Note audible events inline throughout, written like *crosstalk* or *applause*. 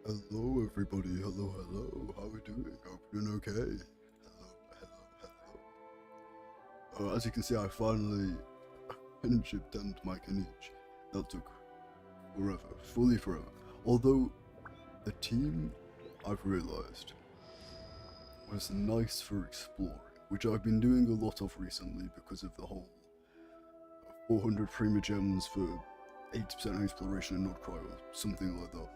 Hello everybody, hello, how are we doing? Hope you're doing okay. Hello. As you can see, I finally friendship tamed my Kanichi. That took forever, fully forever. Although, the team, I've realised, was nice for exploring, which I've been doing a lot of recently because of the whole 400 prima gems for 80% exploration and not cryo, something like that.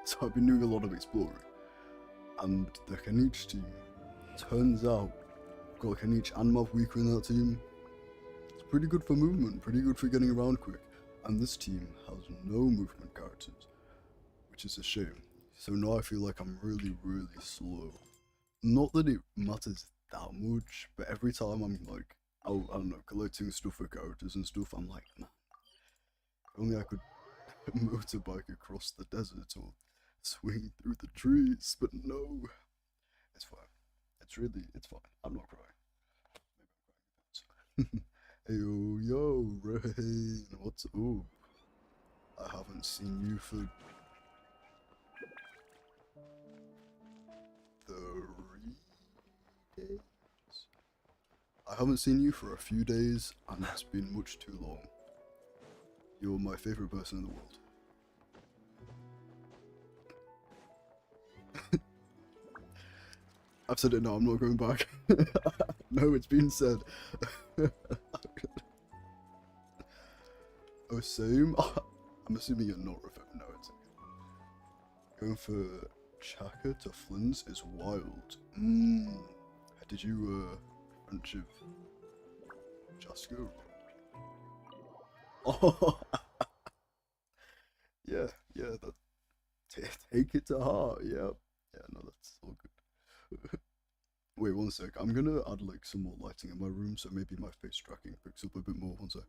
So I've been doing a lot of exploring, and the Kanichi team, turns out, got Kanichi and Mavweaker in that team. It's pretty good for movement, pretty good for getting around quick, and this team has no movement characters, which is a shame. So now I feel like I'm really slow. Not that it matters that much, but every time I'm like out, I don't know, collecting stuff for characters and stuff, I'm like, man, if only I could motorbike across the desert or swing through the trees, but no, it's fine. It's fine. I'm not crying. Maybe I'm crying. Hey yo, Rain, what's up? I haven't seen you for 3 days. I haven't seen you for a few days, and it's been much too long. You're my favorite person in the world. I've said it now, I'm not going back. No, it's been said. Oh, same? I'm assuming you're not referring. No, it's okay. Going for Chaka to Flynn's is wild. Did you, friendship Jasko? Oh, yeah, that. Take it to heart, yeah. Yeah, no, that's all good. Wait, one sec. I'm gonna add like some more lighting in my room, so maybe my face tracking picks up a bit more. One sec.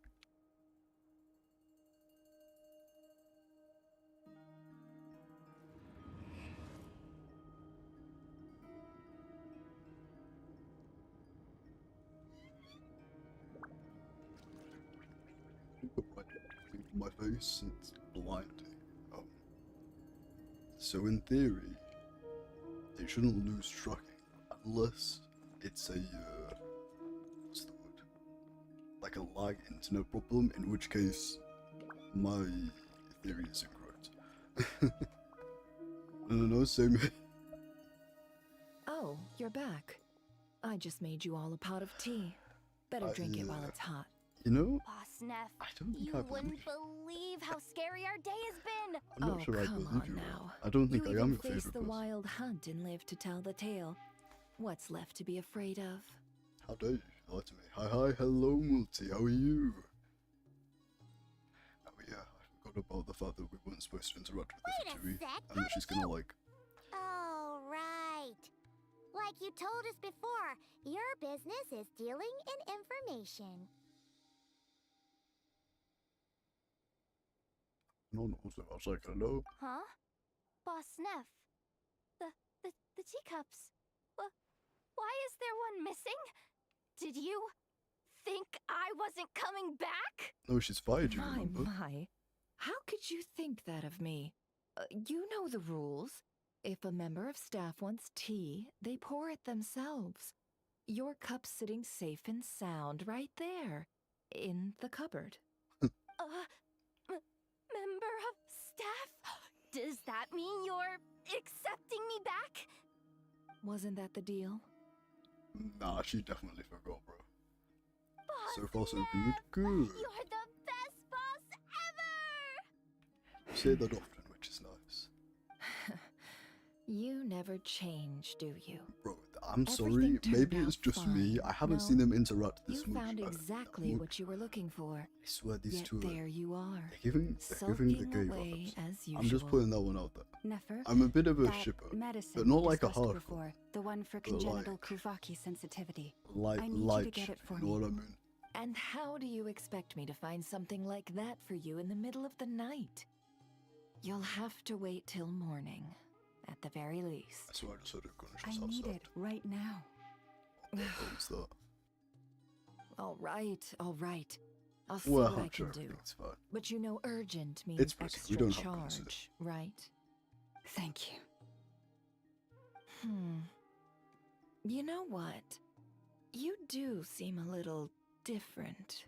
Put my face, it's blinding. So in theory, they shouldn't lose tracking unless it's a what's the word? Like a lag internet problem, in which case my theory is incorrect. No, same. Oh, you're back. I just made you all a pot of tea. Better drink it while it's hot. You know, Boss Neff, I don't think you wouldn't believe how scary our day has been. I'm not sure I come believe on you. now. I don't think You I am even your faced favorite the person. wild hunt and lived to tell the tale. What's left to be afraid of? How dare you lie to me? Hi, hello, Multi. How are you? Oh yeah, I forgot about the fact that we weren't supposed to interact with Wait this a Chewie, sec, and that she's gonna like. Oh, right. Like you told us before, your business is dealing in information. No, so I was like, hello. Huh? Boss Neff, the teacups. Why is there one missing? Did you think I wasn't coming back? No, she's fired you, remember? My. How could you think that of me? You know the rules. If a member of staff wants tea, they pour it themselves. Your cup's sitting safe and sound right there, in the cupboard. Member of staff? Does that mean you're accepting me back? Wasn't that the deal? Nah, she definitely forgot, bro. Boss So far, so Neff, good. You're the best boss ever! You say that often, which is nice. You never change, do you? Bro, I'm sorry, Everything maybe turned it's out just me. fine. I haven't No, seen them interact You this much. found that exactly much. what you were looking for. I swear these Yet two are. there you are, They're giving the sulking gay away vibes. as usual. I'm just putting that one out there. Nefer, I'm a bit of a that shipper, medicine but not we like a discussed hardcore. before, the one for but congenital like- Kuvaki sensitivity. Like, I need you to get it for you know me. what I mean? And how do you expect me to find something like that for you in the middle of the night? You'll have to wait till morning, at the very least. I swear I just heard a gunshot I outside. need it right now. What was that? All right. I'll see Well, what I sure, can do. it's fine. But you know urgent means It's busy. We extra don't have guns here. charge, right? Thank you. You know what? You do seem a little different.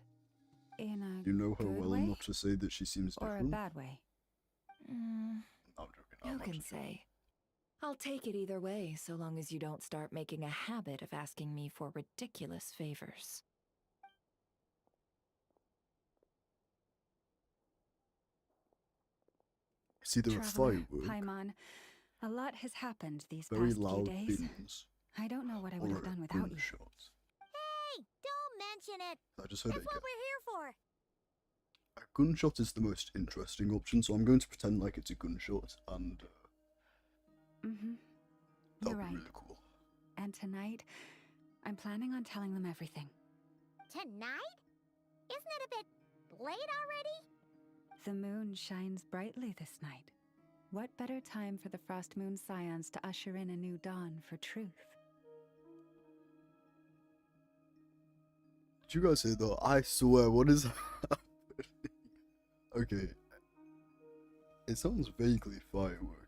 In a You know her good well way? enough to say that she seems Or a different? bad way? Mm, I'm joking. who I'm can actually joking. say? I'll take it either way, so long as you don't start making a habit of asking me for ridiculous favors. It's either a Traveler, firework, Paimon, a lot has happened these very past few loud days. bins, I don't know what I would or have a done without you. gunshot. Hey, don't mention it. I just heard That's it what again. we're here for. A gunshot is the most interesting option, so I'm going to pretend like it's a gunshot, and Mm-hmm. that'll You're be right. really cool. And tonight, I'm planning on telling them everything. Tonight? Isn't it a bit late already? The moon shines brightly this night. What better time for the Frost Moon Scions to usher in a new dawn for truth? Did you guys say that? I swear, what is happening? Okay. It sounds vaguely fireworky,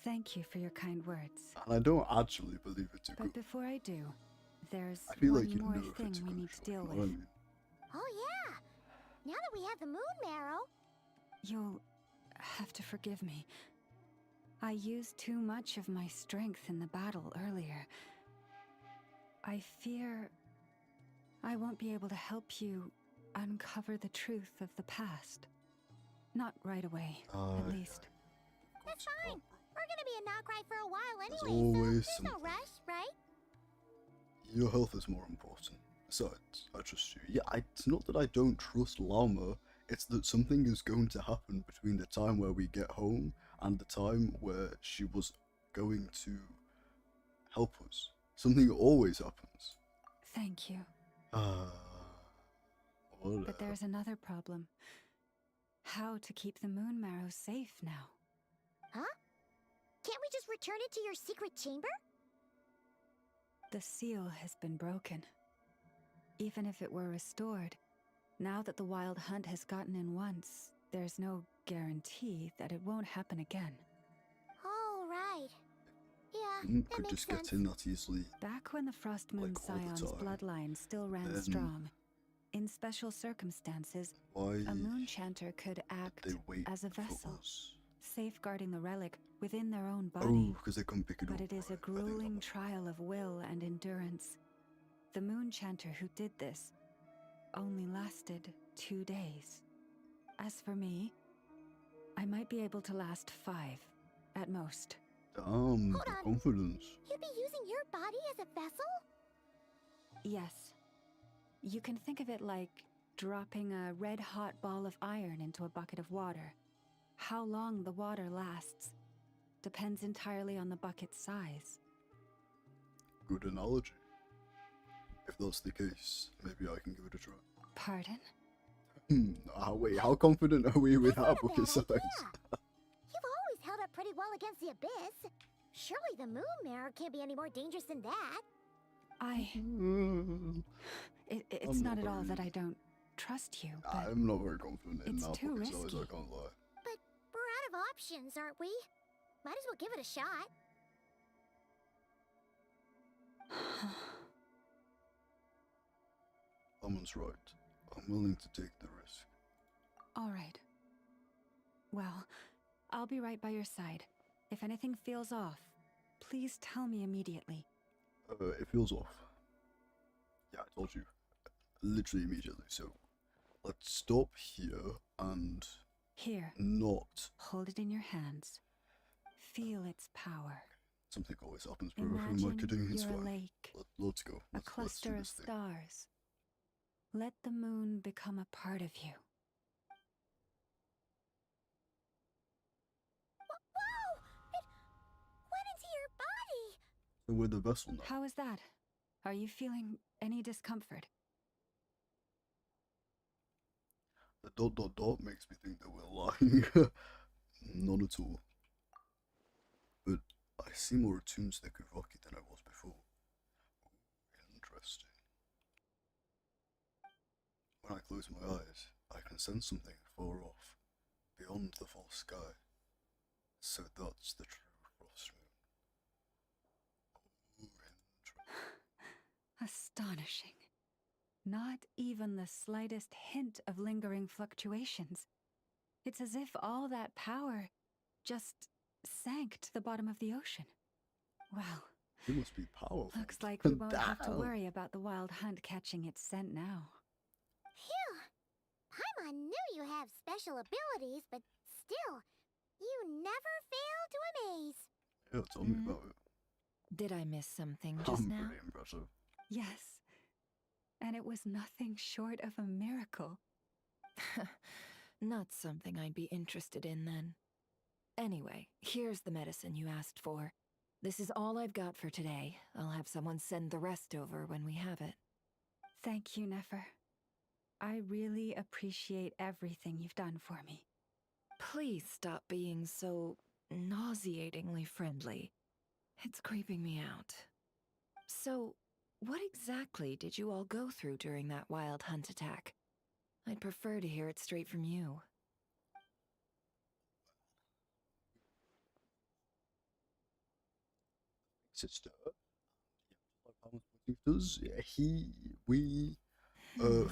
Thank you for your kind words. and I don't actually believe it's a But gun. before I do, there's I feel one like you more know if thing it's a we gunshot. need to deal You know with. what I mean? Oh yeah. Now that we have the moon marrow. You'll have to forgive me. I used too much of my strength in the battle earlier. I fear I won't be able to help you uncover the truth of the past. Not right away, at least. That's fine. We're gonna be a not cry for a while There's anyway, so always there's no something. rush, right? Your health is more important. Besides, I trust you. Yeah, it's not that I don't trust Llama, it's that something is going to happen between the time where we get home and the time where she was going to help us. Something always happens. Thank you. Whatever. But there's another problem. How to keep the moon marrow safe now? Huh? Can't we just return it to your secret chamber? The seal has been broken. Even if it were restored, now that the wild hunt has gotten in once, there's no guarantee that it won't happen again. Oh, right. Yeah, that Could makes just sense. get in that easily. Back when the Frost Moon Like all the Scion's time. bloodline still ran Then- strong, in special circumstances, Why a moon chanter could act they wait as a for vessel, us? safeguarding the relic within their own body. Oh, because they couldn't pick it But up. it is a right, I think that grueling was- trial of will and endurance. The moon chanter who did this only lasted 2 days. As for me, I might be able to last 5, at most. Damn, Hold the on. confidence. You'd be using your body as a vessel? Yes. You can think of it like dropping a red-hot ball of iron into a bucket of water. How long the water lasts depends entirely on the bucket's size. Good analogy. If that's the case, maybe I can give it a try. Pardon? Wait, how confident are we with That's our not a bucket bad size? idea. You've always held up pretty well against the abyss. Surely the moon mirror can't be any more dangerous than that. It's I'm not not at all that very- I don't trust you, but I'm not very confident in it's that too bucket size, I risky. can't lie. But we're out of options, aren't we? Might as well give it a shot. Lamon's right. I'm willing to take the risk. all right. Well, I'll be right by your side. If anything feels off, please tell me immediately. It feels off. Yeah, I told you. Literally immediately, so let's stop here and Here, not. hold it in your hands. Feel its power. Something always happens, bro. Who am I Imagine kidding? It's you're a fine. lake, Let's go. a Let's do cluster of this thing. stars. Let the moon become a part of you. Whoa! It went into your body! So we're the vessel now. How is that? Are you feeling any discomfort? The ... makes me think that we're lying. Not at all. But I seem more attuned to the Kuvaki than I was before. Interesting. When I close my eyes, I can sense something far off, beyond the false sky. So that's the true frost moon. Astonishing. Not even the slightest hint of lingering fluctuations. It's as if all that power just sank to the bottom of the ocean. Well, It must be powerful. looks like we won't have to Damn. worry about the wild hunt catching its scent now. Phew! Paimon knew you have special abilities, but still, you never fail to amaze. Yeah, tell me about it. Did I miss something just I'm now? pretty impressive. Yes. And it was nothing short of a miracle. Not something I'd be interested in then. Anyway, here's the medicine you asked for. This is all I've got for today. I'll have someone send the rest over when we have it. Thank you, Nefer. I really appreciate everything you've done for me. Please stop being so nauseatingly friendly. It's creeping me out. So, what exactly did you all go through during that wild hunt attack? I'd prefer to hear it straight from you. Sister. Does we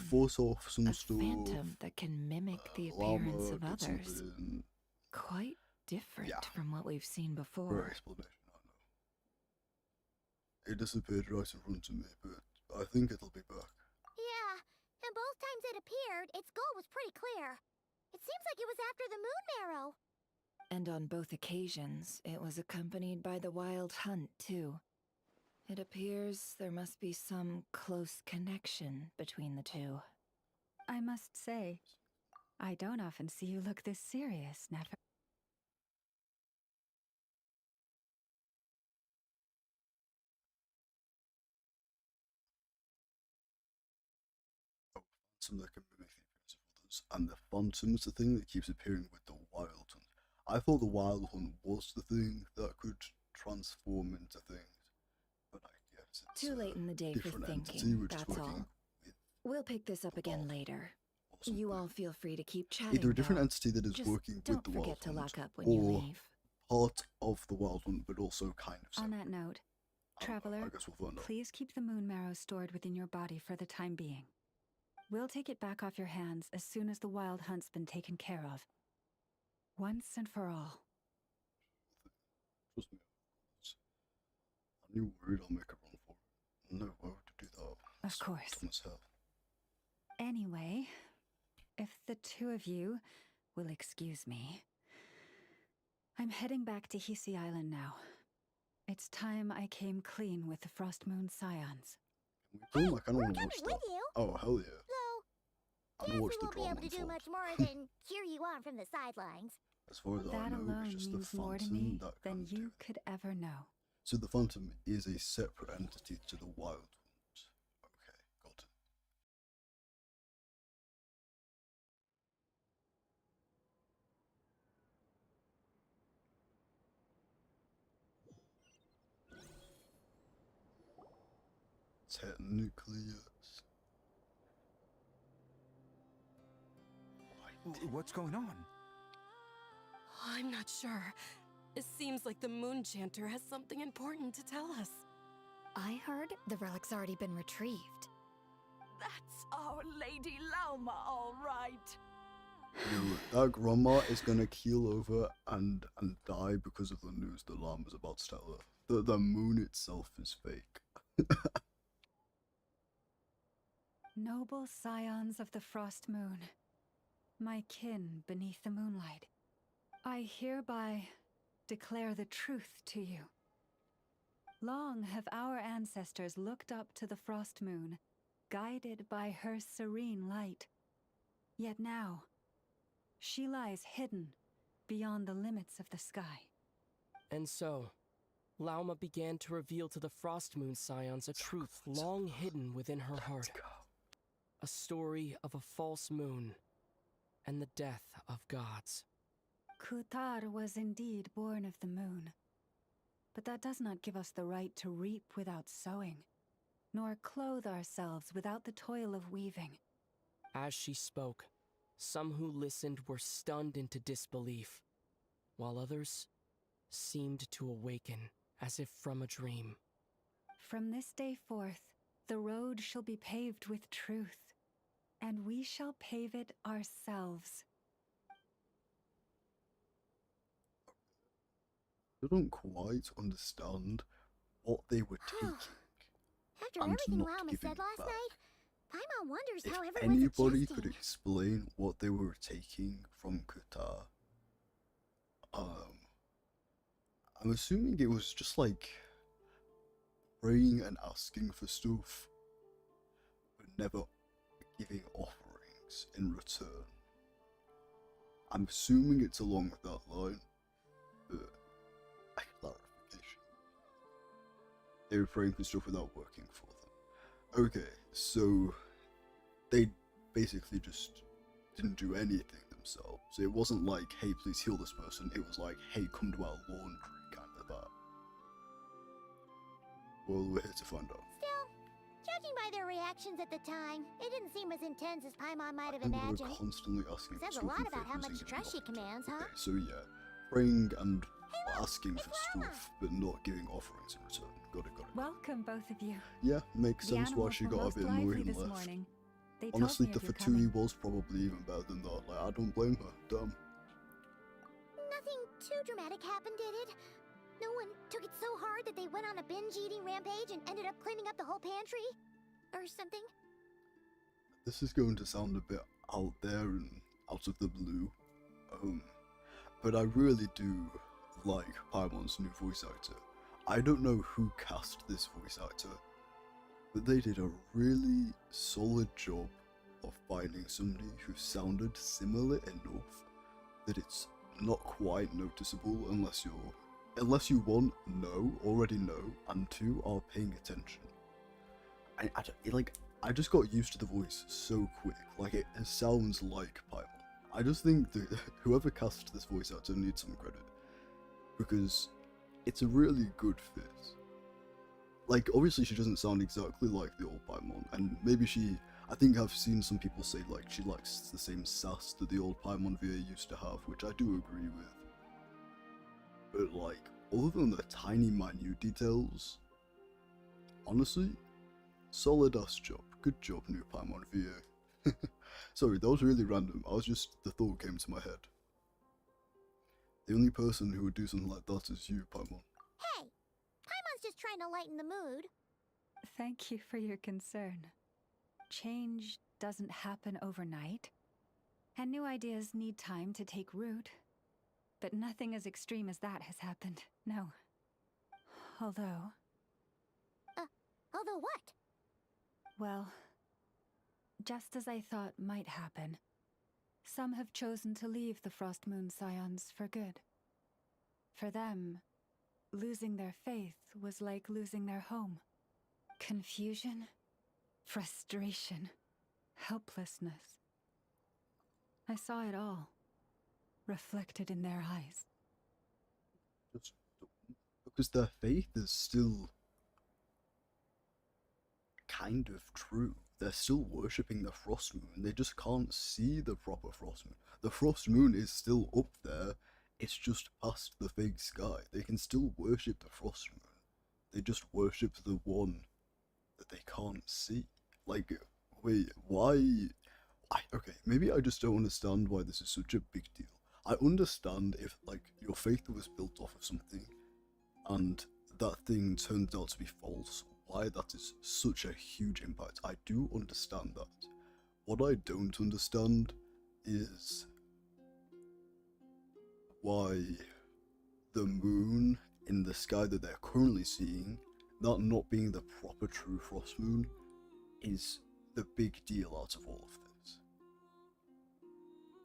force off some A stuff. phantom that can mimic the appearance llama of did others. something. Quite different Yeah. from what we've seen For before. explanation, I know. It disappeared right in front of me, but I think it'll be back. Yeah, and both times it appeared, its goal was pretty clear. It seems like it was after the moon marrow. And on both occasions, it was accompanied by the wild hunt, too. It appears there must be some close connection between the two. I must say, I don't often see you look this serious, Nefer. Phantom that can mimic the appearance of others, and the phantom's the thing that keeps appearing with the wild hunt. I thought the wild hunt was the thing that could transform into things, but I guess it's Too late in the day for different entity. thinking, We're just that's working all. with We'll pick this up again wild later. or You something. all feel free to keep chatting, Either a different though. entity that is Just working with don't the wild forget to hunt, lock up when you or leave. part of the wild hunt, but also kind of On separate. that note, I don't know, Traveler, I guess we'll find out. please keep the moon marrow stored within your body for the time being. We'll take it back off your hands as soon as the wild hunt's been taken care of. Once and for all. Trust me, I'm worried I'll make a run for it. No, why would I do that? Of course. Dumb as hell. Anyway, if the two of you will excuse me, I'm heading back to Hisi Island now. It's time I came clean with the Frost Moon Scions. Can we go? I kind of We're want to coming watch with that. you. Oh, hell yeah. Though, I guess want to we watch the won't be drama able to do unfold. much more than cheer you on from the sidelines. As far as I That know, alone it's just the means more to Phantom me that than can do you it. could ever know. So the Phantom is a separate entity to the Wild Ones. Okay, got it. Technically, yes. What's going on? I'm not sure. It seems like the Moon Chanter has something important to tell us. I heard the relic's already been retrieved. That's Our Lady Lauma, all right. That grandma is gonna keel over and die because of the news the llama's about to tell her. The moon itself is fake. Noble scions of the Frost Moon, my kin beneath the moonlight, I hereby declare the truth to you. Long have our ancestors looked up to the Frost Moon, guided by her serene light. Yet now, she lies hidden beyond the limits of the sky. And so, Lauma began to reveal to the Frost Moon Scions a truth long hidden within her heart. A story of a false moon and the death of gods. Kutar was indeed born of the moon. But that does not give us the right to reap without sowing, nor clothe ourselves without the toil of weaving. As she spoke, some who listened were stunned into disbelief, while others seemed to awaken as if from a dream. From this day forth, the road shall be paved with truth, and we shall pave it ourselves. I don't quite understand what they were taking After and everything not Lauma giving said last back. night, Paimon wonders If how everyone's anybody adjusting. could explain what they were taking from Qatar, I'm assuming it was just like praying and asking for stuff, but never giving offerings in return. I'm assuming it's along that line, but a clarification. They were praying for stuff without working for them. Okay, so they basically just didn't do anything themselves. It wasn't like, hey, please heal this person. It was like, hey, come to our laundry, kind of that. Well, we're here to find out. Still, judging by their reactions at the time, it didn't seem as intense as Paimon might have And they were imagined. constantly asking for Says a stuff lot and about how favors much and trust she getting commands, nothing. huh? Okay, so yeah, praying and Hey, look, asking it's for Lauma. stuff, but not giving offerings in return. Got it. Welcome, both of you. Yeah, makes The sense why animals she were got a most bit lively annoyed and this left. morning. They Honestly, told the me of your Fatui coming. was probably even better than that. Like, I don't blame her. Damn. Nothing too dramatic happened, did it? No one took it so hard that they went on a binge-eating rampage and ended up cleaning up the whole pantry? Or something? This is going to sound a bit out there and out of the blue, but I really do like Paimon's new voice actor. I don't know who cast this voice actor, but they did a really solid job of finding somebody who sounded similar enough that it's not quite noticeable unless you one, already know, and two, are paying attention. I just got used to the voice so quick. Like, it sounds like Paimon. I just think that whoever cast this voice actor needs some credit, because it's a really good fit. Like, obviously she doesn't sound exactly like the old Paimon, and maybe I think I've seen some people say, like, she lacks the same sass that the old Paimon VA used to have, which I do agree with. But, like, other than the tiny minute details, honestly, solid ass job. Good job, new Paimon VA. Sorry, that was really random. The thought came to my head. The only person who would do something like that is you, Paimon. Hey! Paimon's just trying to lighten the mood. Thank you for your concern. Change doesn't happen overnight, and new ideas need time to take root. But nothing as extreme as that has happened, no. Although, Although what? well, just as I thought might happen, some have chosen to leave the Frost Moon Scions for good. For them, losing their faith was like losing their home. Confusion, frustration, helplessness. I saw it all, reflected in their eyes. Just because their faith is still kind of true. They're still worshipping the Frost Moon. They just can't see the proper Frost Moon. The Frost Moon is still up there. It's just past the fake sky. They can still worship the Frost Moon. They just worship the one that they can't see. Like, wait, why? Okay, maybe I just don't understand why this is such a big deal. I understand if, like, your faith was built off of something, and that thing turns out to be false, why that is such a huge impact. I do understand that. What I don't understand is why the moon in the sky that they're currently seeing, that not being the proper true Frost Moon, is the big deal out of all of this.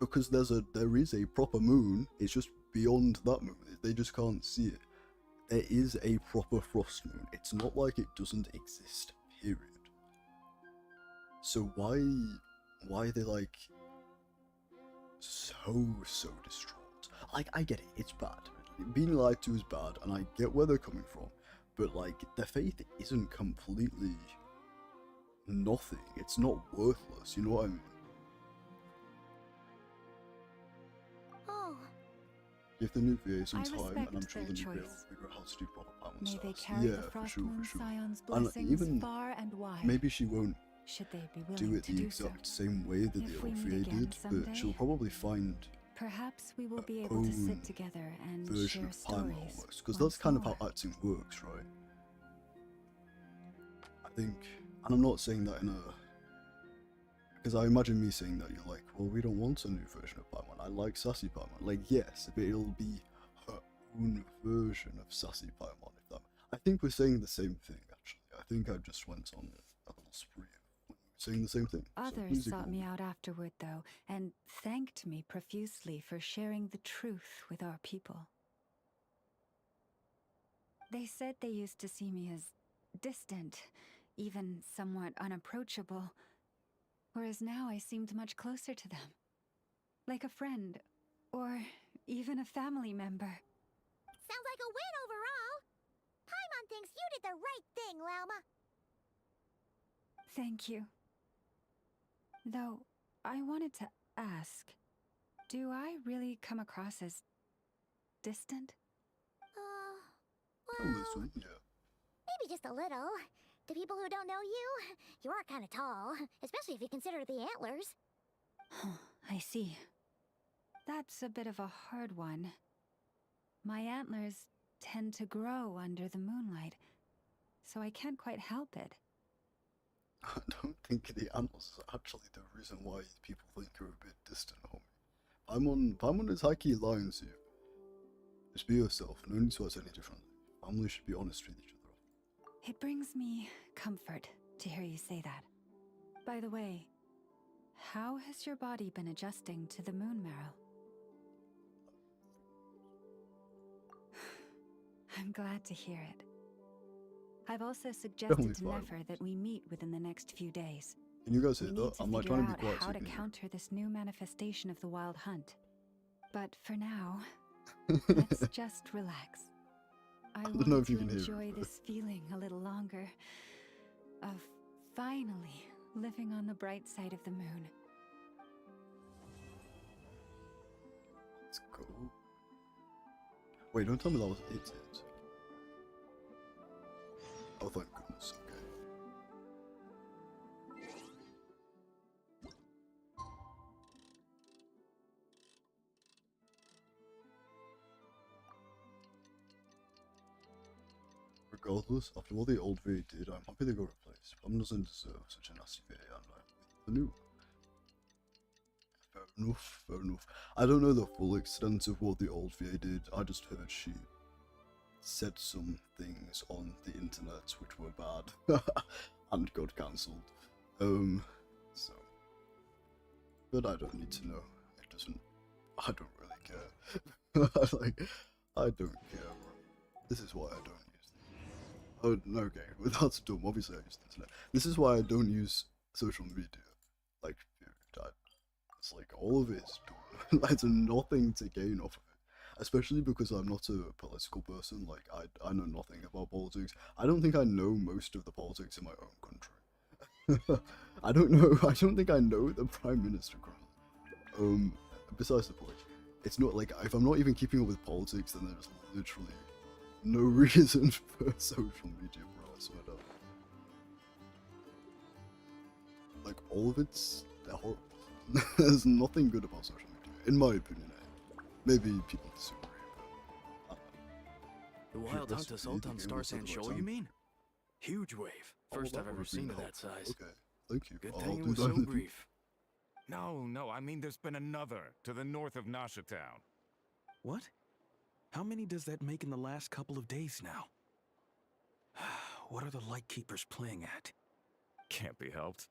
Because there is a proper moon, it's just beyond that moon. They just can't see it. There is a proper Frost Moon. It's not like it doesn't exist, period. So why are they, like, so distraught? Like, I get it, it's bad. Being lied to is bad, and I get where they're coming from. But, like, their faith isn't completely nothing. It's not worthless, you know what I mean? Oh. Give the new VA some I time, and respect I'm sure their the new VA will choice. figure out how to do proper Paimon May they stars. carry Yeah, the for Frost sure, Moon for sure. Scion's And blessings even far and wide. maybe she won't Should they be do willing it to the do so? exact same way that If the we old meet VA again did, but she'll someday, probably find perhaps we will be her able to own sit together and version share of Paimon stories. almost, because once that's kind of more. how acting works, right? I think, and I'm not saying that in a, because I imagine me saying that you're like, well, we don't want a new version of Paimon. I like Sassy Paimon. Like, yes, but it'll be her own version of Sassy Paimon. If that, I think we're saying the same thing. Actually, I think I just went on a little spree of saying the same thing. So Others please sought ignore me out afterward, though, and thanked me profusely for sharing the truth with our people. They said they used to see me as distant, even somewhat unapproachable, whereas now I seemed much closer to them. Like a friend, or even a family member. Sounds like a win overall. Paimon thinks you did the right thing, Lauma. Thank you. Though, I wanted to ask, do I really come across as distant? Oh, this one, yeah. Maybe just a little. To people who don't know you, you are kind of tall, especially if you consider the antlers. I see. That's a bit of a hard one. My antlers tend to grow under the moonlight, so I can't quite help it. I don't think the animals is actually the reason why people think you're a bit distant, homie. Paimon is high-key lying to you. Just be yourself, no need to act any differently. Family should be honest with each other. It brings me comfort to hear you say that. By the way, how has your body been adjusting to the moon marrow? I'm glad to hear it. I've also suggested to fine. Nefer that we meet within the next few days. Can you guys We hear need that? to I'm like figure trying to be out quiet how so to you can counter this new manifestation of the wild hunt. But for now, let's just relax. I don't know want if you to can hear it, enjoy but- this feeling a little longer of finally living on the bright side of the moon. Let's go. Wait, don't tell me that was it. Oh, thank goodness, okay. Regardless, after what the old VA did, I'm happy they got replaced. Plum doesn't deserve such a nasty VA, and the new. Fair enough, fair enough. I don't know the full extent of what the old VA did, I just heard she said some things on the internet which were bad and got cancelled. So. But I don't need to know. It doesn't. I don't really care. Like, I don't care. This is why I don't use them. Oh, no, okay. Well, that's dumb. Obviously, I use the internet. This is why I don't use social media. Like, it's like all of it is dumb. There's nothing to gain off of it. Especially because I'm not a political person. Like, I know nothing about politics. I don't think I know most of the politics in my own country. I don't know. I don't think I know the Prime Minister currently. Besides the point, it's not like if I'm not even keeping up with politics, then there's literally no reason for social media, bro. I swear to God. Like all of it's horrible. There's nothing good about social media, in my opinion. Maybe people disagree, but The Wild Hunt assault on Star Sand Shoal, you mean? Huge wave. First I've ever seen of that size. Okay, thank you. Good I'll thing it do was that so in the brief. No, I mean there's been another to the north of Nasha Town. What? How many does that make in the last couple of days now? What are the Lightkeepers playing at? Can't be helped.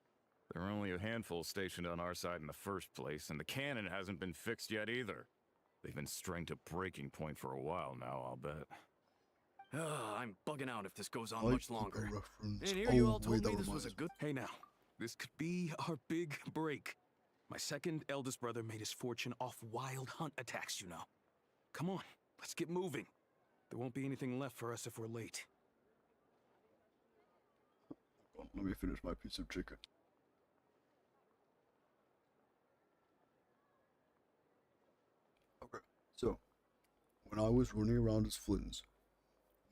There are only a handful stationed on our side in the first place, and the cannon hasn't been fixed yet either. They've been strained to breaking point for a while now, I'll bet. I'm bugging out if this goes on Like much longer. reference. And here you Oh, all told wait, me that this was a reminds good... Hey now, this could be our big break. My second eldest brother made his fortune off wild hunt attacks, you know. Come on, let's get moving. There won't be anything left for us if we're late. Let me finish my piece of chicken. Okay, so when I was running around as Flynn's,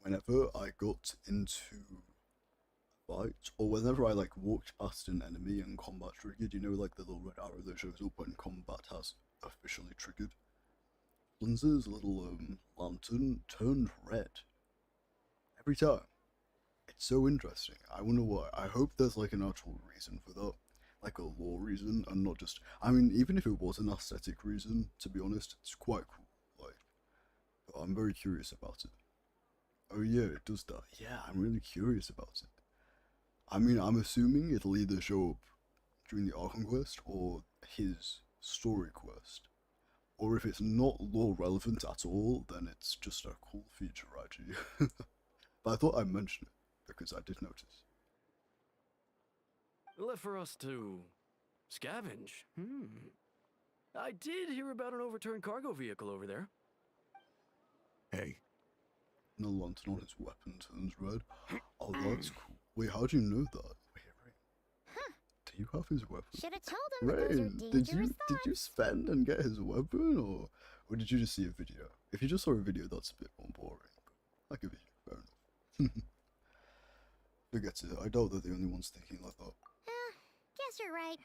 whenever I got into a fight, or whenever I like walked past an enemy and combat triggered, you know, like the little red arrow that shows up when combat has officially triggered. Flynn's little lantern turned red every time. It's so interesting. I wonder why. I hope there's like an actual reason for that. Like a lore reason, and not just... I mean, even if it was an aesthetic reason, to be honest, it's quite cool. Like, I'm very curious about it. Oh yeah, it does that. Yeah, I'm really curious about it. I mean, I'm assuming it'll either show up during the Archon quest, or his story quest. Or if it's not lore relevant at all, then it's just a cool feature, actually. But I thought I'd mention it, because I did notice. Left for us to scavenge. I did hear about an overturned cargo vehicle over there. Hey, And the lantern on his weapon turns red. Oh, that's cool. Wait, how do you know that? Wait, Rain. Do you have his weapon? Should have told him that those are Rain, dangerous did you spend and get his weapon, or did you just see a video? If you just saw a video, that's a bit more boring. But I give it you, fair enough. Forget it. I doubt they're the only ones thinking like that. Guess you're right.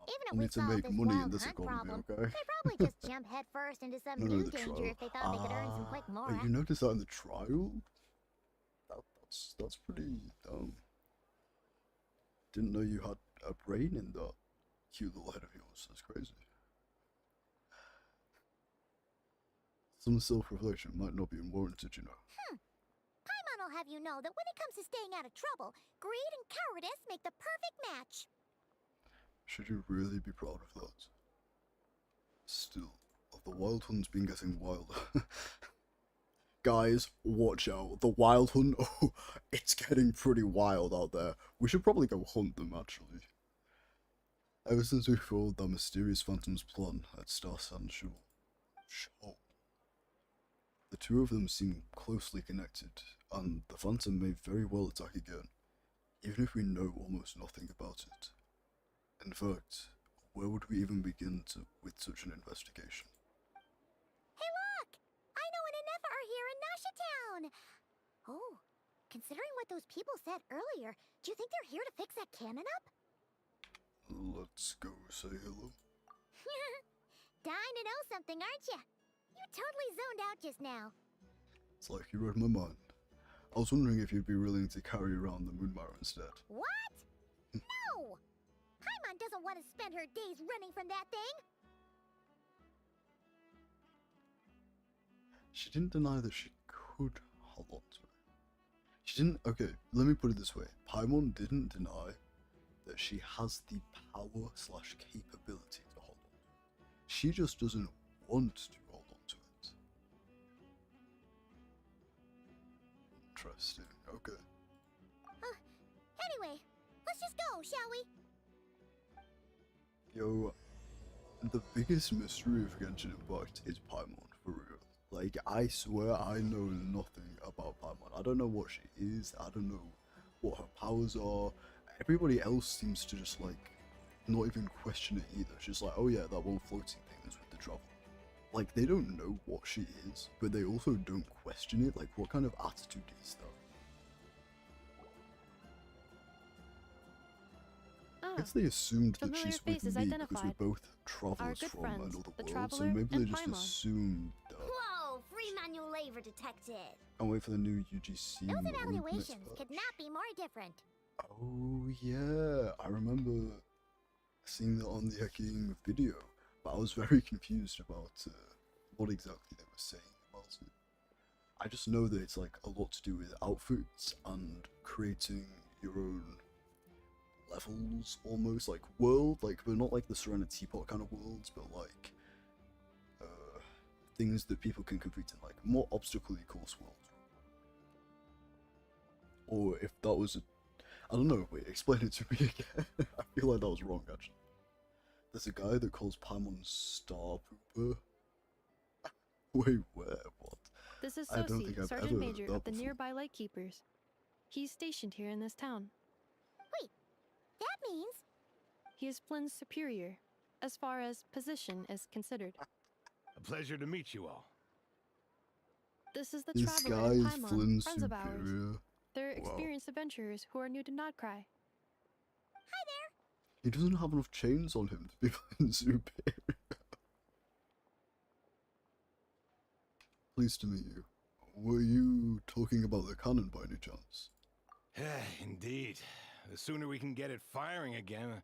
Even if We we need to solve make this money in wild this hunt economy, problem, okay? they'd probably just jump headfirst into some No, new the danger trial. if they thought they could earn some quick mora. Wait, you noticed that in the trial? That's pretty dumb. Didn't know you had a brain in that cute little head of yours. That's crazy. Some self-reflection might not be unwarranted, you know. Paimon will have you know that when it comes to staying out of trouble, greed and cowardice make the perfect match. Should you really be proud of that? Still, the Wild Hunt's been getting wilder. Guys, watch out. The Wild Hunt, oh, it's getting pretty wild out there. We should probably go hunt them, actually. Ever since we foiled that mysterious Phantom's plan at Star Sand Shore, the two of them seem closely connected, and the Phantom may very well attack again, even if we know almost nothing about it. In fact, where would we even begin with such an investigation? Hey look! Aino and Anefa are here in Nasha Town! Oh, considering what those people said earlier, do you think they're here to fix that cannon up? Let's go say hello. Dying to know something, aren't you? You totally zoned out just now. It's like you read my mind. I was wondering if you'd be willing to carry around the Moonmire instead. What? No! Paimon doesn't want to spend her days running from that thing! She didn't deny that she could hold on to it. She didn't... Okay, let me put it this way. Paimon didn't deny that she has the power / capability to hold on to it. She just doesn't want to hold on to it. Interesting, okay. Anyway, let's just go, shall we? Yo, the biggest mystery of Genshin Impact is Paimon, for real. Like, I swear I know nothing about Paimon. I don't know what she is, I don't know what her powers are. Everybody else seems to just, like, not even question it either. She's like, oh yeah, that one floating thing is with the travel. Like, they don't know what she is, but they also don't question it. Like, what kind of attitude is that? I guess they assumed that she's with me because we're both travelers from another world, so maybe they just assumed that. Whoa, free manual labor detected. I'll wait for the new UGC. Those evaluations could not be more different. Oh yeah, I remember seeing that on the hacking video, but I was very confused about what exactly they were saying about it. I just know that it's like a lot to do with outfits and creating your own levels, almost like world, like but not like the Serena Teapot kind of worlds, but like things that people can complete in like more obstacle course worlds. Or if that was I don't know, wait, explain it to me again. I feel like that was wrong actually. There's a guy that calls Paimon Star Pooper. Wait, where? What? This is I don't Sosi, think I've Sergeant ever heard Major that of the before. nearby Lightkeepers. He's stationed here in this town. Wait, that means... He is Flynn's superior, as far as position is considered. A pleasure to meet you all. This is the This traveler guy and is Paimon, Flynn's friends of ours. superior. They're Wow. experienced adventurers who are new to Nodcry. He doesn't have enough chains on him to be Flynn's superior. Pleased to meet you. Were you talking about the cannon by any chance? Indeed. The sooner we can get it firing again,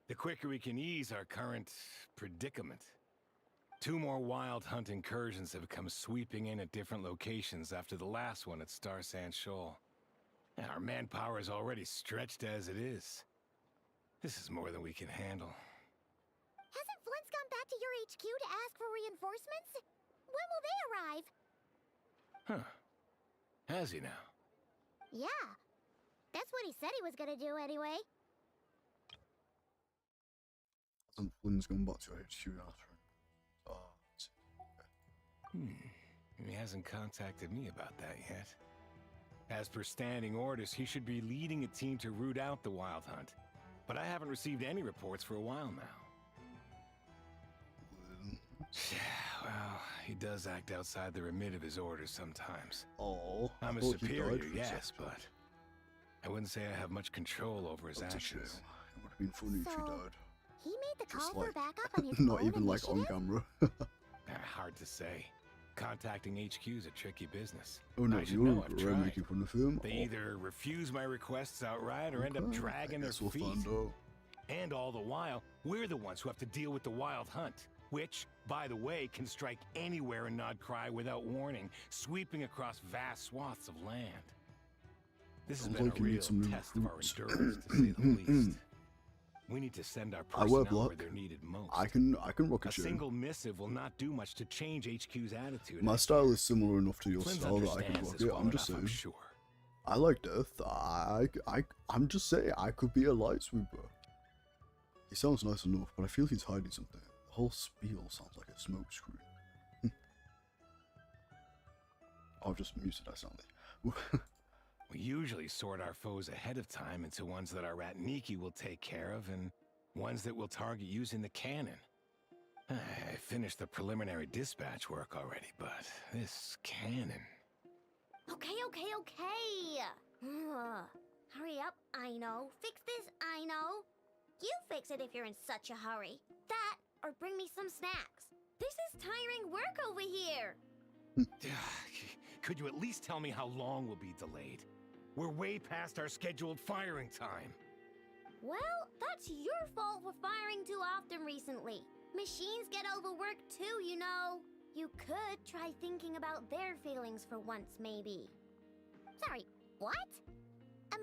the quicker we can ease our current predicament. 2 more wild hunt incursions have come sweeping in at different locations after the last one at Star Sand Shoal. Our manpower is already stretched as it is. This is more than we can handle. Hasn't Flint's gone back to your HQ to ask for reinforcements? When will they arrive? Huh. Has he now? Yeah. That's what he said he was gonna do anyway. And Flynn's gone back to HQ after. He hasn't contacted me about that yet. As per standing orders, he should be leading a team to root out the wild hunt. But I haven't received any reports for a while now. Well, he does act outside the remit of his orders sometimes. Oh, I'm a superior, yes, but I wouldn't say I have much control over his actions. It would have been funny if he died. He made the Just call for like, backup on his not own even like on initiative? camera. Hard to say. Contacting HQ is a tricky business. Oh no, I should know I've you're tried. making fun of him. They either refuse my requests outright or end up dragging their Guess we'll feet. find out. And all the while, we're the ones who have to deal with the wild hunt, which, by the way, can strike anywhere in Nodcry without warning, sweeping across vast swaths of land. This has Sounds been like a you need real some new test of our recruits. endurance, to say the least. We need to send our I wear personnel where black. they're needed most. I can rock a A chain. single missive will not do much to change HQ's attitude. My style is similar enough to your Flynn's style that I can understands rock this it. well I'm just enough, I'm saying. sure. I like death. I'm just saying I could be a light sweeper. He sounds nice enough, but I feel he's hiding something. The whole spiel sounds like a smoke screen. I've just muted that sound. We usually sort our foes ahead of time into ones that our rat Niki will take care of and ones that we'll target using the cannon. I finished the preliminary dispatch work already, but this cannon... Okay. Hurry up, I know. Fix this, I know. You fix it if you're in such a hurry. That, or bring me some snacks. This is tiring work over here. Could you at least tell me how long we'll be delayed? We're way past our scheduled firing time. Well, that's your fault for firing too often recently. Machines get overworked too, you know. You could try thinking about their feelings for once, maybe. Sorry, what? A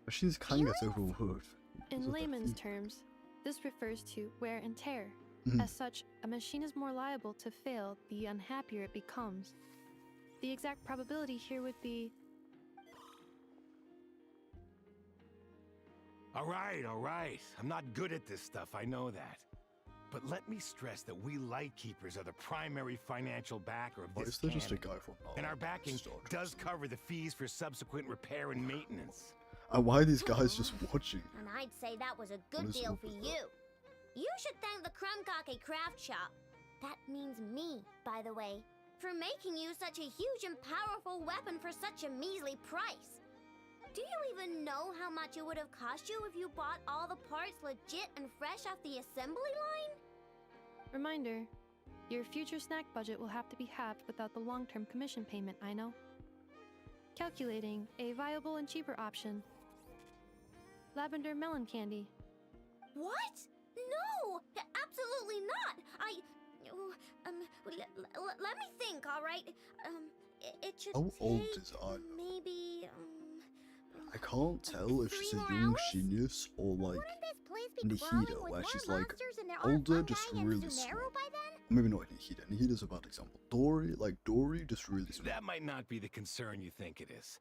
Machines can get overworked. In layman's terms, this refers to wear and tear. As such, a machine is more liable to fail the unhappier it becomes. The exact probability here would be... All right. I'm not good at this stuff, I know that. But let me stress that we Lightkeepers are the primary financial backer of Why this is there just a cannon. guy from And our backing does cover the fees for subsequent repair and maintenance. And why are these guys just watching? And I'd say that was a good What is deal up for with you. You should thank the Krumkake Craft Shop. That means me, by the way, for making you such a huge and powerful weapon for such a measly price. Do you even know how much it would have cost you if you bought all the parts legit and fresh off the assembly line? Reminder, your future snack budget will have to be halved without the long-term commission payment, I know. Calculating a viable and cheaper option. Lavender melon candy. What? No! Absolutely not! Let me think, alright? It should How old take is I? maybe, I can't tell if she's a young genius or like Nihida, where she's like older, just really small. Maybe not Nihida. Nihida's a bad example. Dory, just really small. That might not be the concern you think it is.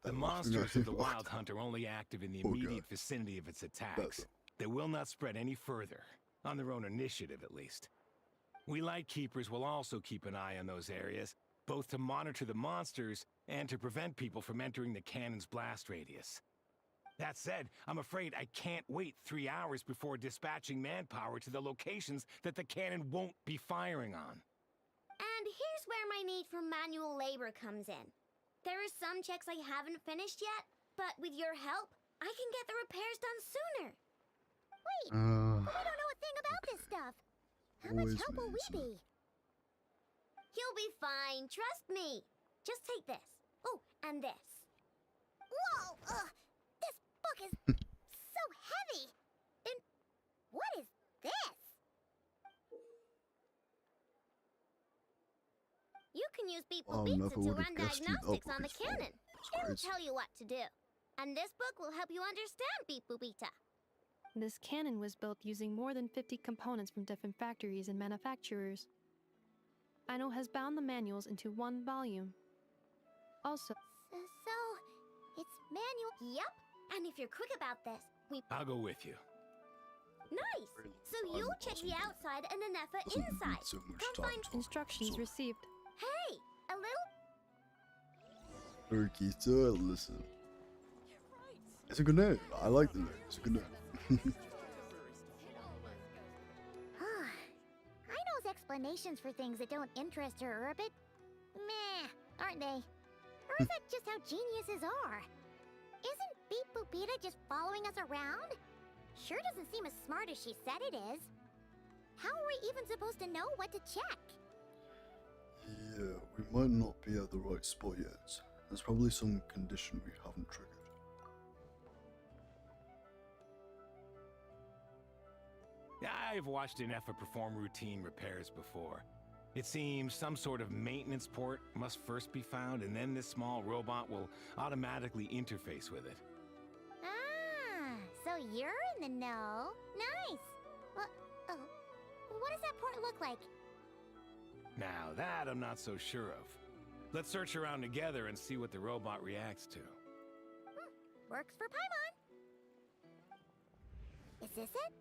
The That monsters of the might- Wild Hunt are only active in the Oh, immediate God. vicinity of its That's attacks. it. They will not spread any further, on their own initiative at least. We Lightkeepers will also keep an eye on those areas, both to monitor the monsters and to prevent people from entering the cannon's blast radius. That said, I'm afraid I can't wait 3 hours before dispatching manpower to the locations that the cannon won't be firing on. And here's where my need for manual labor comes in. There are some checks I haven't finished yet, but with your help, I can get the repairs done sooner. Wait, but we don't know a thing about this stuff. How much Always help will we needs be? You'll be fine, trust me. Just take this. Oh, and this. Whoa! This book is so heavy! And what is this? You can use Beep I Pizza never to would run have guessed you diagnostics that on the before. cannon. That's It'll crazy. tell you what to do. And this book will help you understand Beep Pizza. This cannon was built using more than 50 components from different factories and manufacturers. Aino has bound the manuals into one volume. Also, So, it's manual. Yep. And if you're quick about this, I'll go with you. Nice! So I'm you'll check the possible. outside and the Nefa Doesn't need inside. so much Come time find... to instructions Sorry. received. Hey! A little... Urkita, listen. It's a good name. I like the name. It's a good name. Aino's explanations for things that don't interest her are a bit meh, aren't they? Or is that just how geniuses are? Isn't Beep Boopita just following us around? Sure doesn't seem as smart as she said it is. How are we even supposed to know what to check? Yeah, we might not be at the right spot yet. There's probably some condition we haven't triggered. I've watched an Nefa perform routine repairs before. It seems some sort of maintenance port must first be found, and then this small robot will automatically interface with it. Ah, so you're in the know. Nice. Well, oh, what does that port look like? Now that I'm not so sure of. Let's search around together and see what the robot reacts to. Works for Paimon. Is this it?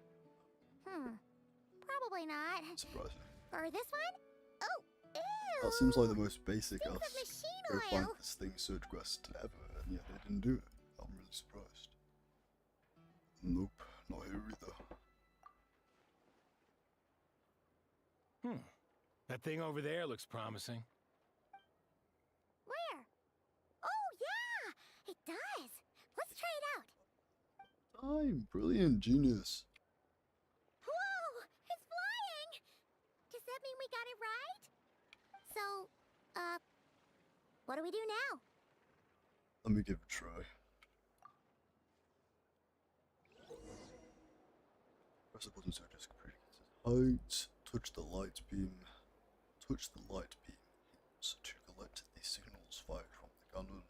Probably not. Surprising. Or this one? Oh, ew! That seems like the most basic Stinks of ass. machine Go find oil. this thing search quest ever, and yet they didn't do it. I'm really surprised. Nope, not here either. That thing over there looks promising. Where? Oh, yeah! It does! Let's try it out. I'm brilliant, genius. Whoa! It's flying! Does that mean we got it right? So, what do we do now? Let me give it a try. Press the button so it just height. Touch the light beam. Touch the light beam to collect the signals fired from the cannon.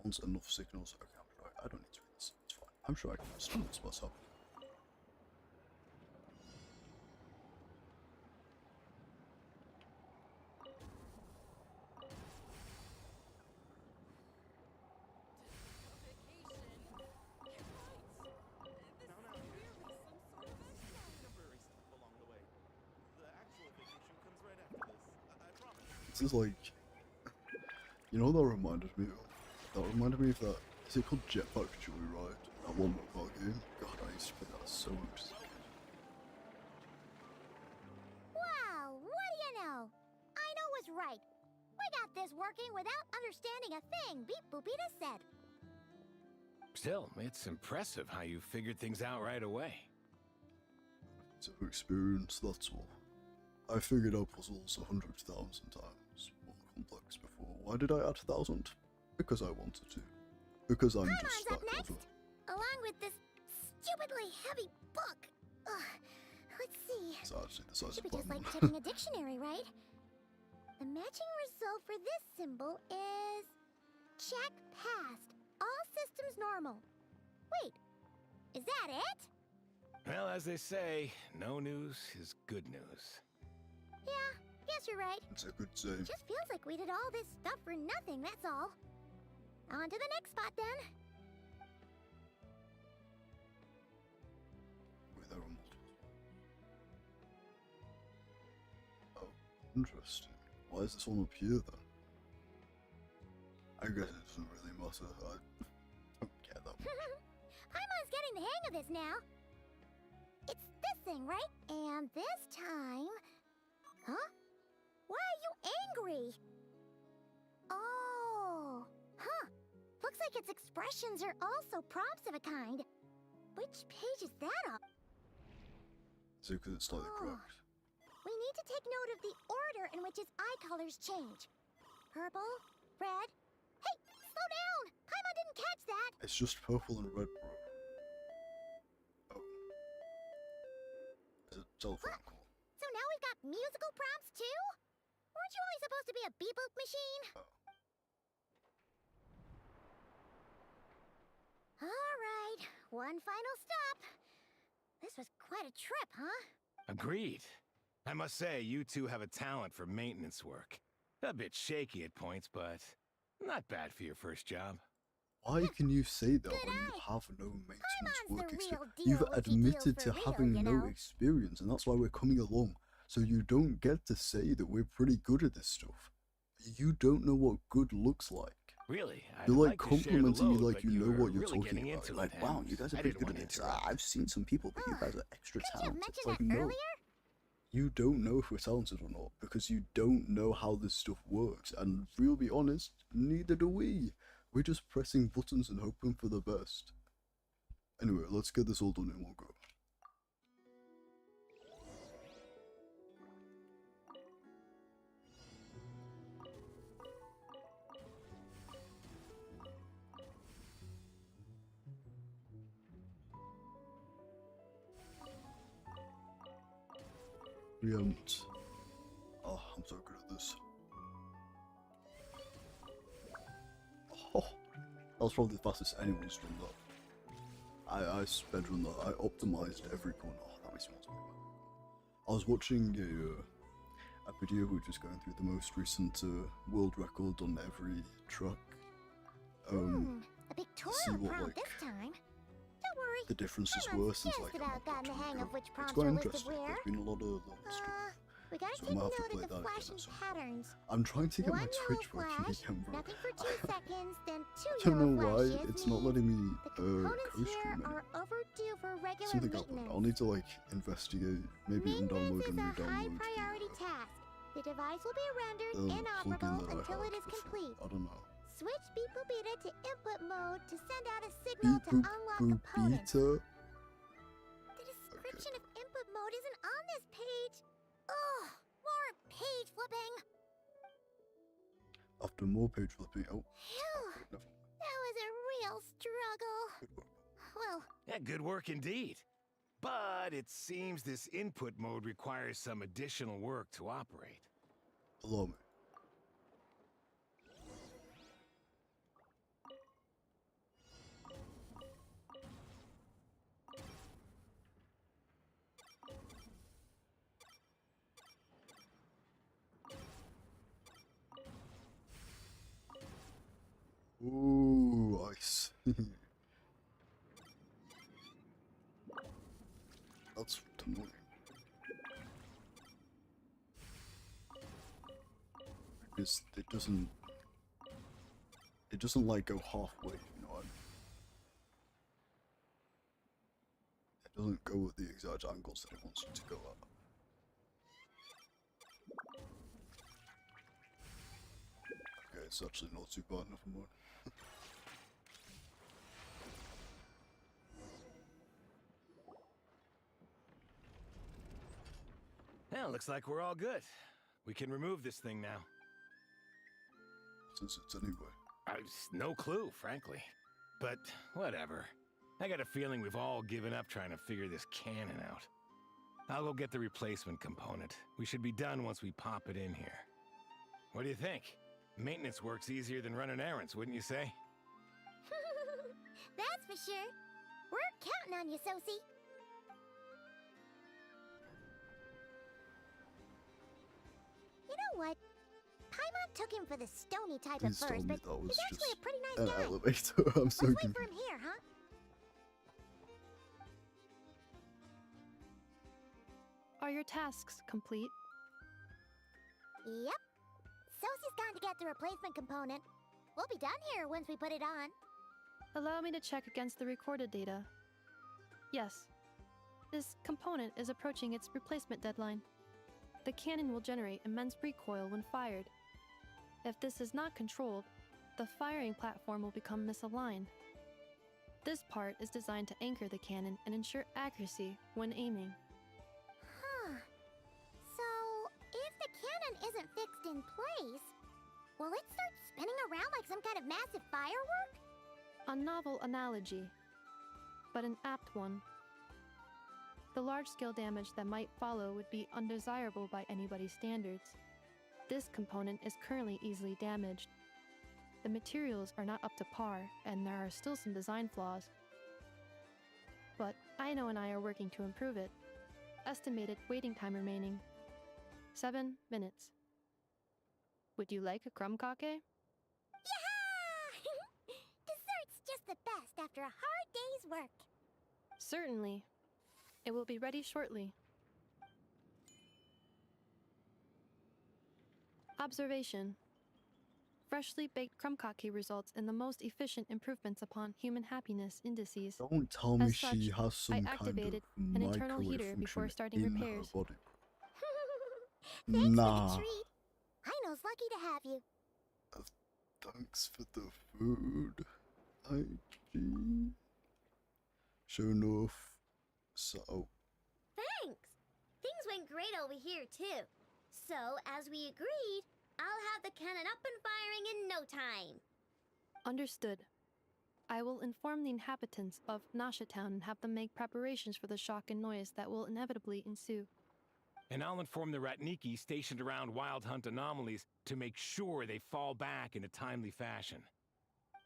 Once enough signals. Okay, I'm sure I don't need to read this. It's fine. I'm sure I can understand this myself. This is like, you know what that reminded me of? That reminded me of that, is it called Jetpack Joyride? That one mobile game? God, I used to play that so much as a kid. Wow, what do you know? Aino was right. We got this working without understanding a thing Beep Boopita said. Still, it's impressive how you figured things out right away. It's of experience, that's all. I figured out puzzles 100,000 times more complex before. Why did I add 1,000? Because I wanted to. Because I'm just Paimon's that up next, clever. along with this stupidly heavy book. Let's see. It's actually the size Should of be just like Paimon. checking a dictionary, right? The matching result for this symbol is... check passed. All systems normal. Wait, is that it? Well, as they say, no news is good news. Yeah, guess you're right. It's a good save. Just feels like we did all this stuff for nothing, that's all. On to the next spot, then. Wait, there are multiples. Oh, interesting. Why is this one up here then? I guess it doesn't really matter. I don't care that much. Paimon's getting the hang of this now. It's this thing, right? And this time... Huh? Why are you angry? like its expressions are also prompts of a kind. Which page is that on? So, because it's slightly correct. We need to take note of the order in which its eye colors change. Purple, red. Hey, slow down! Paimon didn't catch that! It's just purple and red, bro. Oh. Is it telephone call? So now we've got musical prompts too? Weren't you only supposed to be a beep-boop machine? Oh. Alright, one final stop. This was quite a trip, huh? Agreed. I must say, you two have a talent for maintenance work. A bit shaky at points, but not bad for your first job. Why can you say that when you have no maintenance work experience? You've admitted to having no experience, and that's why we're coming along. So you don't get to say that we're pretty good at this stuff. You don't know what good looks like. Really? You're like complimenting me like you know what you're talking about. Like, wow, you guys are pretty good at this. I've seen some people, but you guys are extra talented. It's like, no. You don't know if we're talented or not, because you don't know how this stuff works, and we'll be honest, neither do we. We're just pressing buttons and hoping for the best. Anyway, let's get this all done in one go. Preempt. Oh, I'm so good at this. Oh, that was probably the fastest anyone's done that. I spedrun that. I optimized every corner. Oh, that makes me want to play that. I was watching a video which was going through the most recent world record on every truck. A pictorial prompt this time. Don't worry. The differences were since like a month or two ago. It's quite interesting. There's been a lot of stuff. We gotta So take I might have to note play of the that again flashing at some point. patterns. I'm trying to get my One yellow Twitch working flash, again, bro. nothing for 2 seconds, then 2 I don't know yellow why flashes it's not mean letting me the components co-stream here anymore. are overdue for regular Something maintenance. happened. I'll need to like investigate, maybe undownload Maintenance and is a high re-download. priority task. The device will be rendered plugin inoperable that I until had it is before. complete. I don't know. Switch Beep Boop Beta to input mode to send out a signal Beep to boop unlock boop components. beta. The description of input mode isn't on this page. Ugh, more page flipping. After more page flipping. Oh, Phew, never. that was a real struggle. Good work. Well, Yeah, good work indeed. But it seems this input mode requires some additional work to operate. Allow me. Ooh, ice. That's annoying. Because it doesn't like go halfway, you know what I mean? It doesn't go at the exact angles that it wants you to go at. Okay, it's actually not too bad, never mind. Well, looks like we're all good. We can remove this thing now. Since it's anyway. No clue, frankly. But whatever. I got a feeling we've all given up trying to figure this cannon out. I'll go get the replacement component. We should be done once we pop it in here. What do you think? Maintenance work's easier than running errands, wouldn't you say? that's for sure. We're counting on you, Sosie. You know what? Paimon took him for the stony type at Please tell first, me but that was he's actually just a pretty nice an guy. elevator. I'm so Let's wait confused. for him here, huh? Are your tasks complete? Yep. Sosie's gone to get the replacement component. We'll be done here once we put it on. Allow me to check against the recorded data. Yes. This component is approaching its replacement deadline. The cannon will generate immense recoil when fired. If this is not controlled, the firing platform will become misaligned. This part is designed to anchor the cannon and ensure accuracy when aiming. Huh. So, if the cannon isn't fixed in place, will it start spinning around like some kind of massive firework? A novel analogy, but an apt one. The large-scale damage that might follow would be undesirable by anybody's standards. This component is currently easily damaged. The materials are not up to par, and there are still some design flaws. But Aino and I are working to improve it. Estimated waiting time remaining: 7 minutes. Would you like a crumb cake? Yeah! Dessert's just the best after a hard day's work. Certainly. It will be ready shortly. Observation. Freshly baked crumb cake results in the most efficient improvements upon human happiness indices. Don't tell me As she such, has some I kind of activated an internal microwave heater before function starting in repairs. her body. Thanks Nah. for the treat. Aino's lucky to have you. Thanks for the food. IG. Sure enough. So, Thanks. Things went great over here, too. So, as we agreed, I'll have the cannon up and firing in no time. Understood. I will inform the inhabitants of Nasha Town and have them make preparations for the shock and noise that will inevitably ensue. And I'll inform the Ratniki stationed around Wild Hunt anomalies to make sure they fall back in a timely fashion.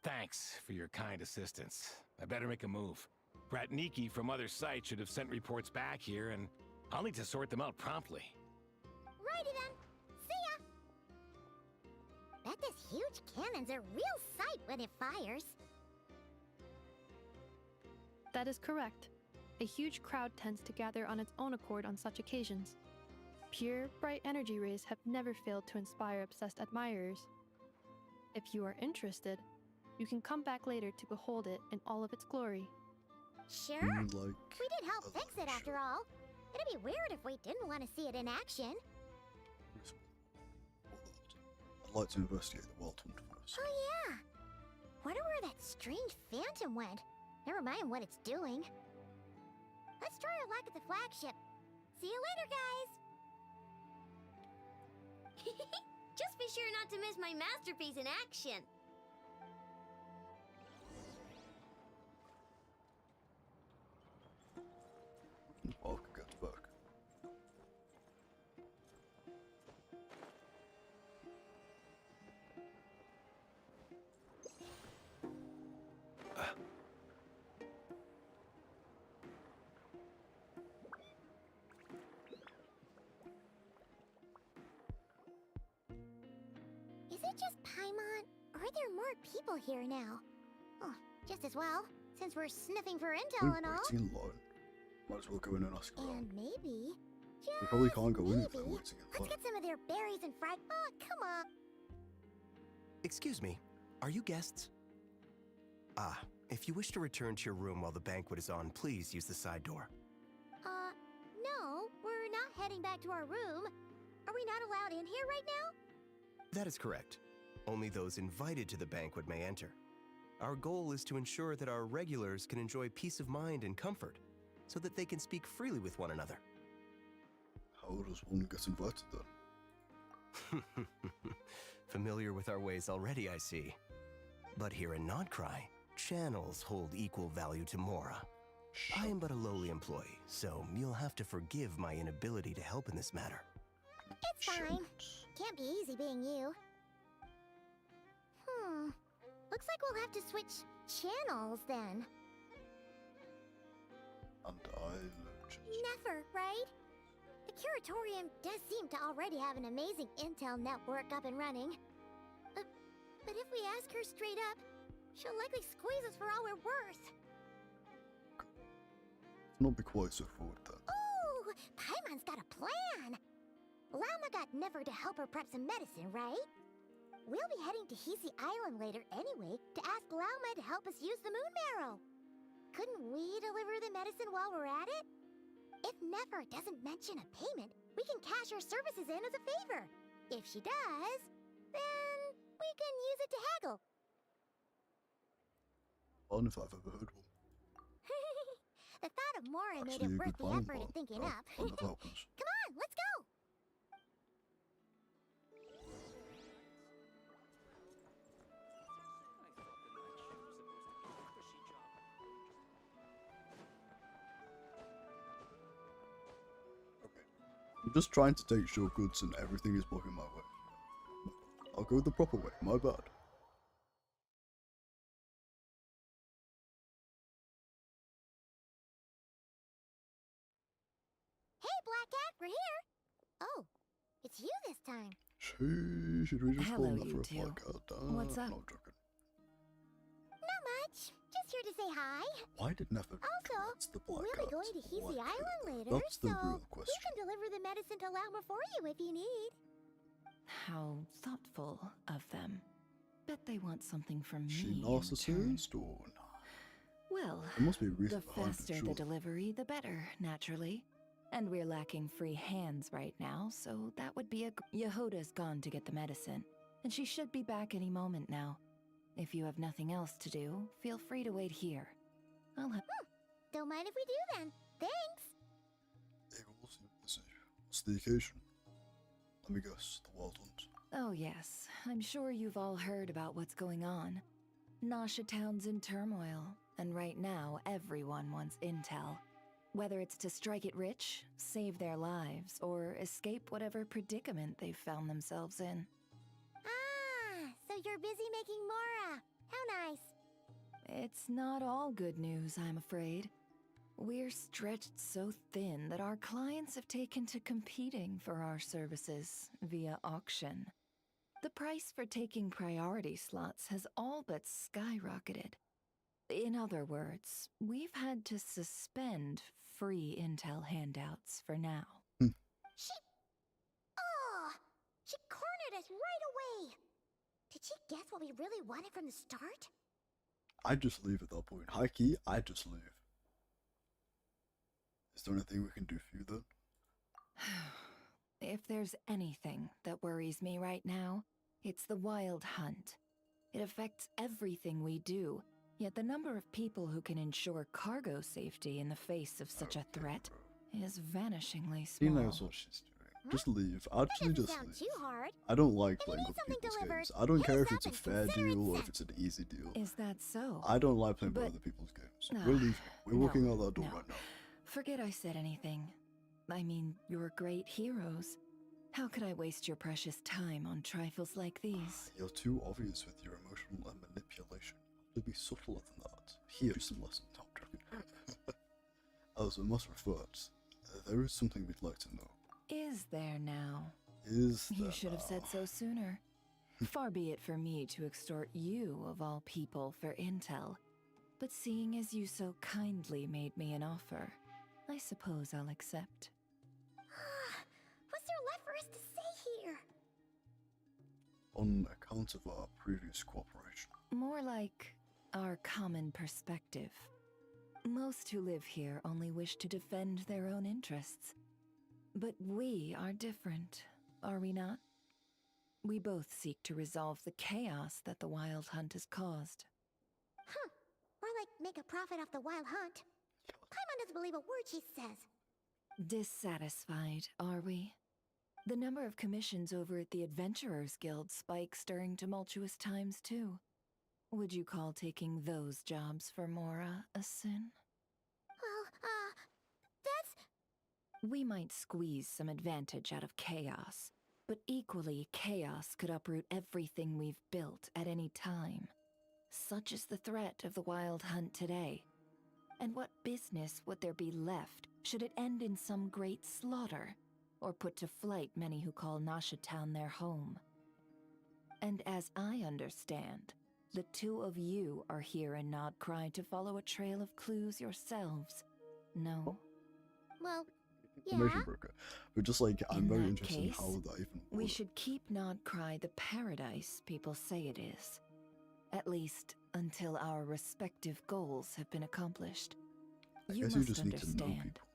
Thanks for your kind assistance. I better make a move. Ratniki from other sites should have sent reports back here, and I'll need to sort them out promptly. Righty then. See ya! Bet this huge cannon's a real sight when it fires. That is correct. A huge crowd tends to gather on its own accord on such occasions. Pure, bright energy rays have never failed to inspire obsessed admirers. If you are interested, you can come back later to behold it in all of its glory. Sure. like, We did help fix it after all. It'd be weird if we didn't want to see it in action. I'd like to investigate the Wild Hunt first. Oh yeah. Wonder where that strange phantom went. Never mind what it's doing. Let's try our luck at the flagship. See you later, guys. Just be sure not to miss my masterpiece in action. I'll get back. Is it just Paimon, or are there more people here now? Oh, just as well, since we're sniffing for intel and all. Waiting line. Might as well go in and ask around. And maybe, We probably can't go in maybe, if they're waiting in let's line. get some of their berries and fried. Oh, come on. Excuse me, are you guests? Ah, if you wish to return to your room while the banquet is on, please use the side door. No, we're not heading back to our room. Are we not allowed in here right now? That is correct. Only those invited to the banquet may enter. Our goal is to ensure that our regulars can enjoy peace of mind and comfort, so that they can speak freely with one another. How does one get invited then? Familiar with our ways already, I see. But here in Nodcry, channels hold equal value to Mora. I am but a lowly employee, so you'll have to forgive my inability to help in this matter. It's fine. Can't be easy being you. Looks like we'll have to switch channels then. And Never, right? The Curatorium does seem to already have an amazing intel network up and running. But if we ask her straight up, she'll likely squeeze us for all we're worth. Not be quite so forward then. Ooh, Paimon's got a plan. Llama got Never to help her prep some medicine, right? We'll be heading to Hisi Island later anyway to ask Llama to help us use the moon marrow. Couldn't we deliver the medicine while we're at it? If Never doesn't mention a payment, we can cash our services in as a favor. If she does, then we can use it to haggle. fun if I've ever heard one. The thought of Mora made Actually, it a worth good the planning effort part. of thinking Oh, up. fun of outcomes. Come on, let's go! I'm just trying to take shortcuts and everything is blocking my way. I'll go the proper way, my bad. Hey, Black Cat, we're here! Oh, it's you this time. Should we just call Hello, that for you a two. podcast? What's up? No, I'm joking. Not much. Just here to say hi. Why did Nefer Also, that's the Black we'll Cat? be going to Hisi Why? Island later, That's the so real we question. can deliver the medicine to Lauma for you if you need. How thoughtful of them. Bet they want something from She me in return. narcissist or not? Well, There must be a reason the behind it, faster surely. the delivery, the better, naturally. And we're lacking free hands right now, so that would be a... Yehoda's gone to get the medicine, and she should be back any moment now. If you have nothing else to do, feel free to wait here. I'll have... Don't mind if we do then. Thanks. They all seem busy. What's the occasion? Let me guess, the Wild Hunt. Oh yes, I'm sure you've all heard about what's going on. Nasha Town's in turmoil, and right now everyone wants intel. Whether it's to strike it rich, save their lives, or escape whatever predicament they've found themselves in. Ah, so you're busy making Mora. How nice. It's not all good news, I'm afraid. We're stretched so thin that our clients have taken to competing for our services via auction. The price for taking priority slots has all but skyrocketed. In other words, we've had to suspend free intel handouts for now. She cornered us right away. Did she guess what we really wanted from the start? I'd just leave at that point. High key, I'd just leave. Is there anything we can do for you then? If there's anything that worries me right now, it's the Wild Hunt. It affects everything we do, yet the number of people who can ensure cargo safety in the face of such a threat is vanishingly She small. knows what she's doing. Just leave. Actually, just Sound leave. too hard. I don't like If you playing need other something people's delivered, games. I don't hit care us if up it's a and fair consider it deal or sent. if it's an easy deal. Is that so? I don't like playing by But- other people's games. Ah, We're leaving. We're no, walking out that door no. right now. Forget I said anything. I mean, you're great heroes. How could I waste your precious time on trifles like these? You're too obvious with your emotional and manipulation. To be subtler than that. Here, just some lessons. No, I'm joking. As a matter of fact, there is something we'd like to know. Is there now? Is You there should have said so sooner. Far be it for me to extort you, of all people, for intel. But seeing as you so kindly made me an offer, I suppose I'll accept. What's there left for us to say here? On account of our previous cooperation. More like our common perspective. Most who live here only wish to defend their own interests. But we are different, are we not? We both seek to resolve the chaos that the Wild Hunt has caused. Huh. Or like make a profit off the Wild Hunt. Paimon doesn't believe a word she says. Dissatisfied, are we? The number of commissions over at the Adventurers Guild spikes during tumultuous times, too. Would you call taking those jobs for Mora a sin? Well, that's... We might squeeze some advantage out of chaos, but equally, chaos could uproot everything we've built at any time. Such is the threat of the Wild Hunt today. And what business would there be left should it end in some great slaughter, or put to flight many who call Nasha Town their home? And as I understand, the two of you are here in Nodcry to follow a trail of clues yourselves. No? Well, yeah. Information broker. But just like, I'm In very that interested in case, how that even we works. should keep Nodcry the paradise people say it is. At least until our respective goals have been accomplished. I You guess must you just need to know understand. people.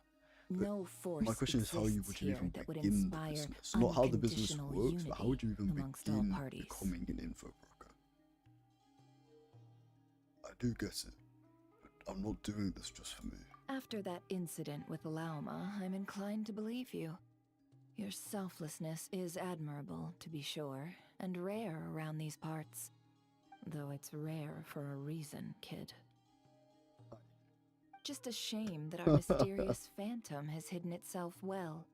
No force My question is how you exists would here even that would begin the inspire business. Not how the business unconditional works, but how would you even unity amongst all begin parties. becoming an info broker? I do get it. I'm not doing this just for me. After that incident with Lauma, I'm inclined to believe you. Your selflessness is admirable, to be sure, and rare around these parts. Though it's rare for a reason, kid. Just a shame that our mysterious phantom has hidden itself well.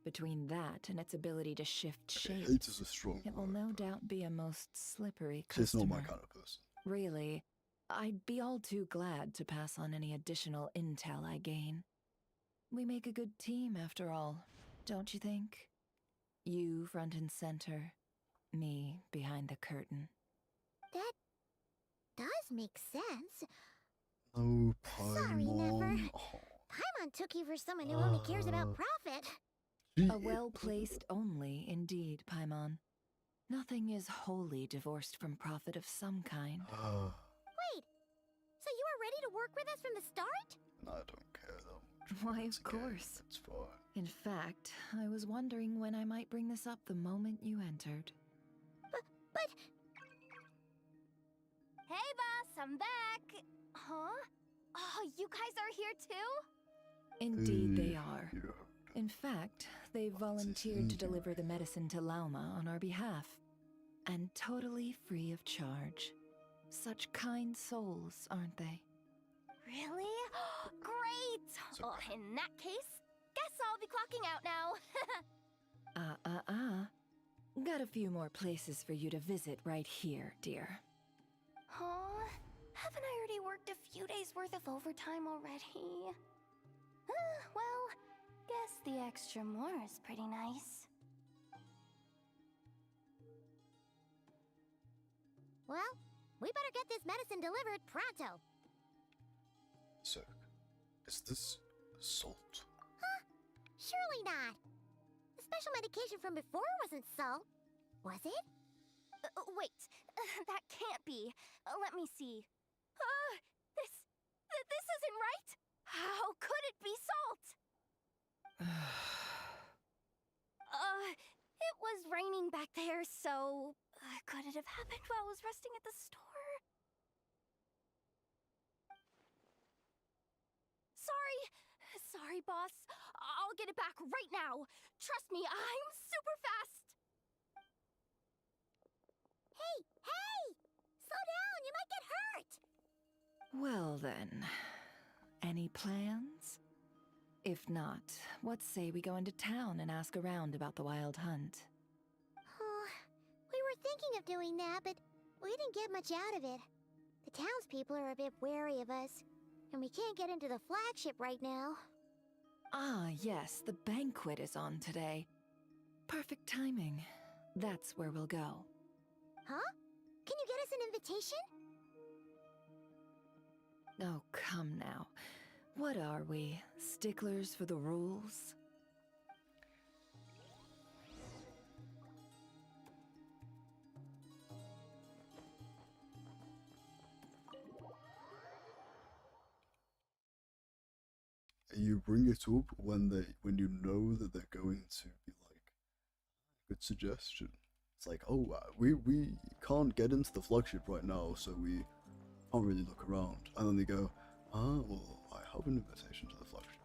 Between that and its ability to shift shapes, hate is a strong it will word, no doubt be a most slippery She's customer. not my kind of person. Really, I'd be all too glad to pass on any additional intel I gain. We make a good team, after all, don't you think? You front and center, me behind the curtain. That does make sense. Oh, Sorry, Never. Paimon. Oh, Paimon took you for someone who only cares about profit. A well-placed only, indeed, Paimon. Nothing is wholly divorced from profit of some kind. Wait, so you were ready to work with us from the start? I don't care that much. Why, of course. It's fine. In fact, I was wondering when I might bring this up the moment you entered. But... Hey, boss, I'm back. Huh? Oh, you guys are here too? Indeed they are. In fact, they volunteered to deliver the medicine to Lauma on our behalf. And totally free of charge. Such kind souls, aren't they? Really? Great! Oh, in that case, guess I'll be clocking out now. Got a few more places for you to visit right here, dear. Huh? Haven't I already worked a few days worth of overtime already? Well, guess the extra more is pretty nice. Well, we better get this medicine delivered pronto. So, is this salt? Huh? Surely not. The special medication from before wasn't salt, was it? Wait, that can't be. Let me see. This isn't right. How could it be salt? It was raining back there, so could it have happened while I was resting at the store? Sorry, boss. I'll get it back right now. Trust me, I'm super fast. Hey! Slow down, you might get hurt. Well then, any plans? If not, what say we go into town and ask around about the wild hunt? We were thinking of doing that, but we didn't get much out of it. The townspeople are a bit wary of us, and we can't get into the flagship right now. Ah, yes, the banquet is on today. Perfect timing. That's where we'll go. Huh? Can you get us an invitation? Oh, come now. What are we, sticklers for the rules? You bring it up when you know that they're going to be like, good suggestion. It's like, oh, we can't get into the flagship right now, so we can't really look around. And then they go, well, I have an invitation to the flagship.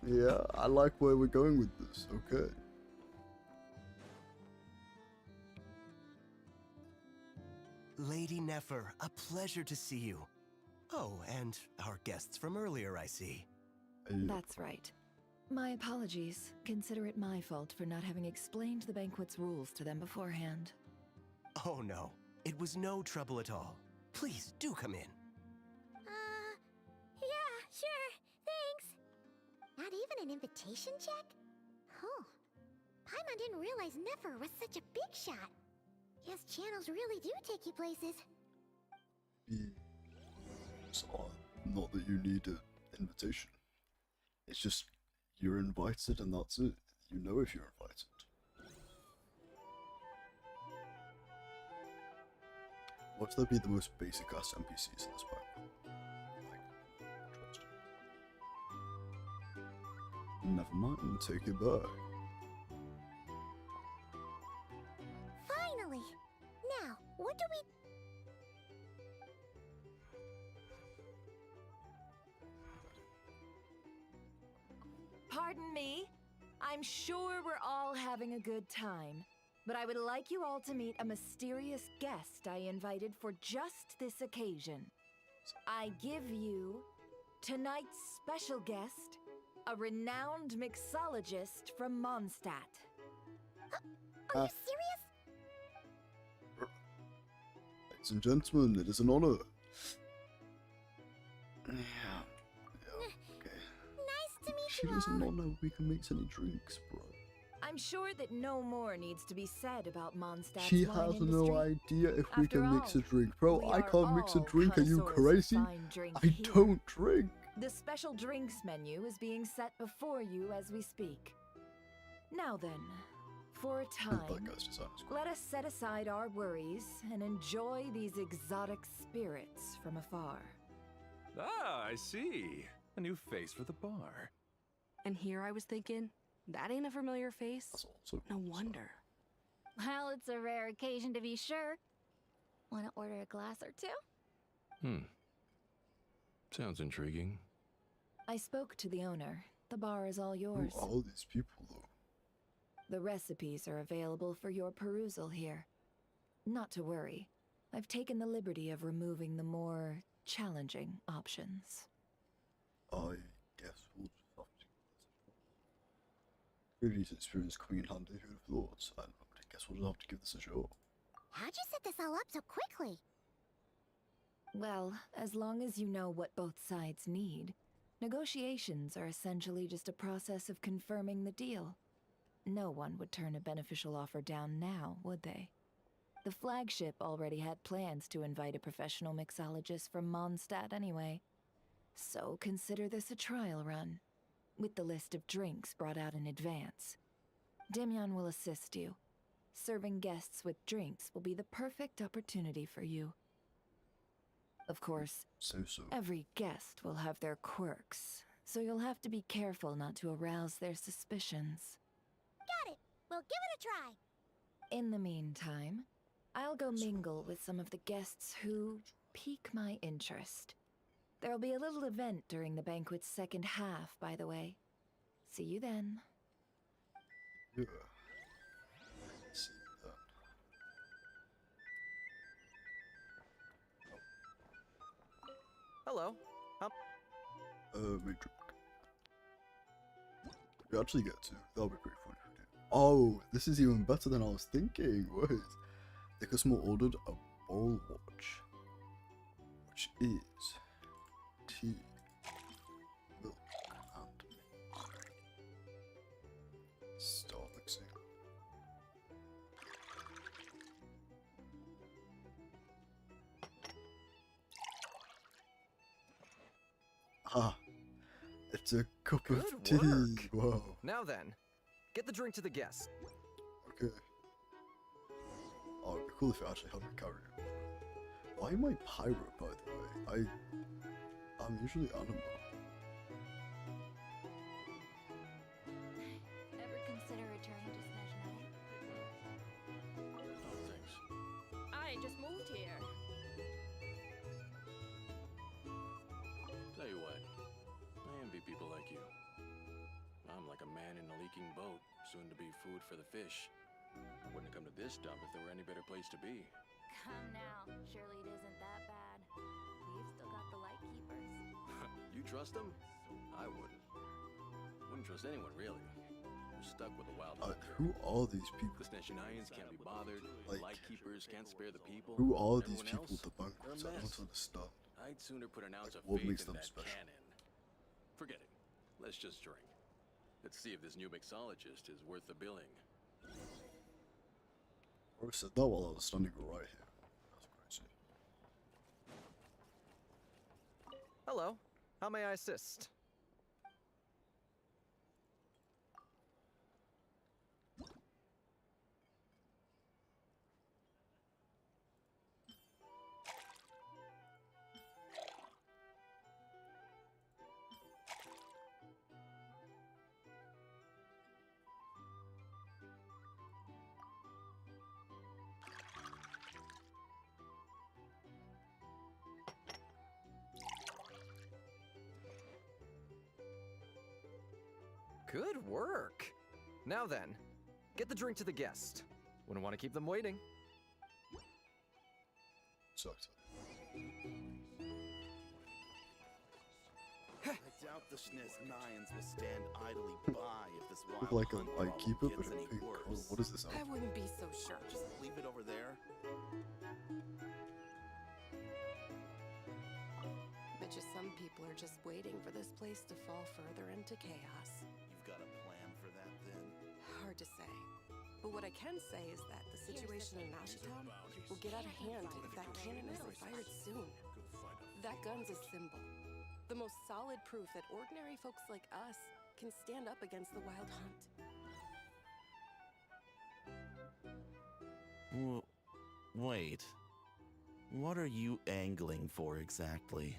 Yeah, I like where we're going with this. Okay. Lady Nefer, a pleasure to see you. Oh, and our guests from earlier, I see. That's right. My apologies. Consider it my fault for not having explained the banquet's rules to them beforehand. Oh no, it was no trouble at all. Please, do come in. Yeah, sure, thanks. Not even an invitation check? Huh. Paimon didn't realize Nefer was such a big shot. Yes, channels really do take you places. It's not that you need an invitation. It's just you're invited and that's it. You know if you're invited. Watch there be the most basic ass NPCs in this pack. Like, trust me. Never mind, take it back. Finally! Now, what do we... Pardon me. I'm sure we're all having a good time, but I would like you all to meet a mysterious guest I invited for just this occasion. I give you tonight's special guest, a renowned mixologist from Mondstadt. Are you serious? Ladies and gentlemen, it is an honor. Yeah. Okay. Nice to meet She you doesn't all. know we can mix any drinks, bro. I'm sure that no more needs to be said about Mondstadt's She wine has industry. no idea if we After can mix a all, drink. Bro, we I are can't mix a all drink. Are you connoisseurs of crazy? fine drink I here. don't drink. The special drinks menu is being set before you as we speak. Now then, for a time, let us set aside our worries and enjoy these exotic spirits from afar. Ah, I see. A new face for the bar. And here I was thinking, that ain't a familiar face. No wonder. Well, it's a rare occasion to be sure. Want to order a glass or two? Sounds intriguing. I spoke to the owner. The bar is all Who yours. are all these people, though? The recipes are available for your perusal here. Not to worry. I've taken the liberty of removing the more challenging options. I guess we'll just have to. Previous experience coming in handy, who'd have thought? I guess we'll just have to give this a shot. How'd you set this all up so quickly? Well, as long as you know what both sides need, negotiations are essentially just a process of confirming the deal. No one would turn a beneficial offer down now, would they? The flagship already had plans to invite a professional mixologist from Mondstadt anyway. So consider this a trial run, with the list of drinks brought out in advance. Demyon will assist you. Serving guests with drinks will be the perfect opportunity for you. Of course, every guest will have their quirks, so you'll have to be careful not to arouse their suspicions. Got it. We'll give it a try. In the meantime, I'll go mingle with some of the guests who pique my interest. There'll be a little event during the banquet's second half, by the way. See you then. Yeah. See that. Hello. Make drink. We actually get to. That'll be pretty fun if we do. Oh, this is even better than I was thinking. Wait. The customer ordered a bowl watch, which is tea, milk, and start mixing. Ah, it's a cup of tea. Work. Wow. Now then, get the drink to the guest. Okay. Oh, it'd be cool if it actually had me carry it. Why am I pirate, by the way? I'm usually animal. Ever consider returning to Snezhnaya? Oh, thanks. I just moved here. Tell you what, I envy people like you. I'm like a man in a leaking boat, soon to be food for the fish. I wouldn't come to this dump if there were any better place to be. Come now. Surely it isn't that bad. We've still got the light keepers. You trust them? I wouldn't. Wouldn't trust anyone, really. We're stuck with the wild hunt. Who are these people? The Snezhnayans can't be bothered. The light keepers can't spare the people. Who are these Everyone people else, at the banquet? they're a I mess. don't understand. I'd sooner put an ounce of what faith makes in them that special? cannon. Forget it. Let's just drink. Let's see if this new mixologist is worth the billing. I said that while I was standing right here. That's crazy. Hello. How may I assist? Good work. Now then, get the drink to the guest. Wouldn't want to keep them waiting. Sorry. I doubt the Schniz Nyans will stand idly by if this wild Like a hunt like problem keep up gets and any think, oh, worse. what is this? I wouldn't be so sure. Just leave it over there. Bet you some people are just waiting for this place to fall further into chaos. You've got a plan for that then? Hard to say. But what I can say is that the situation in Mashitown will get out of hand if that cannon isn't fired soon. That gun's a symbol. The most solid proof that ordinary folks like us can stand up against the wild hunt. Wait. What are you angling for exactly?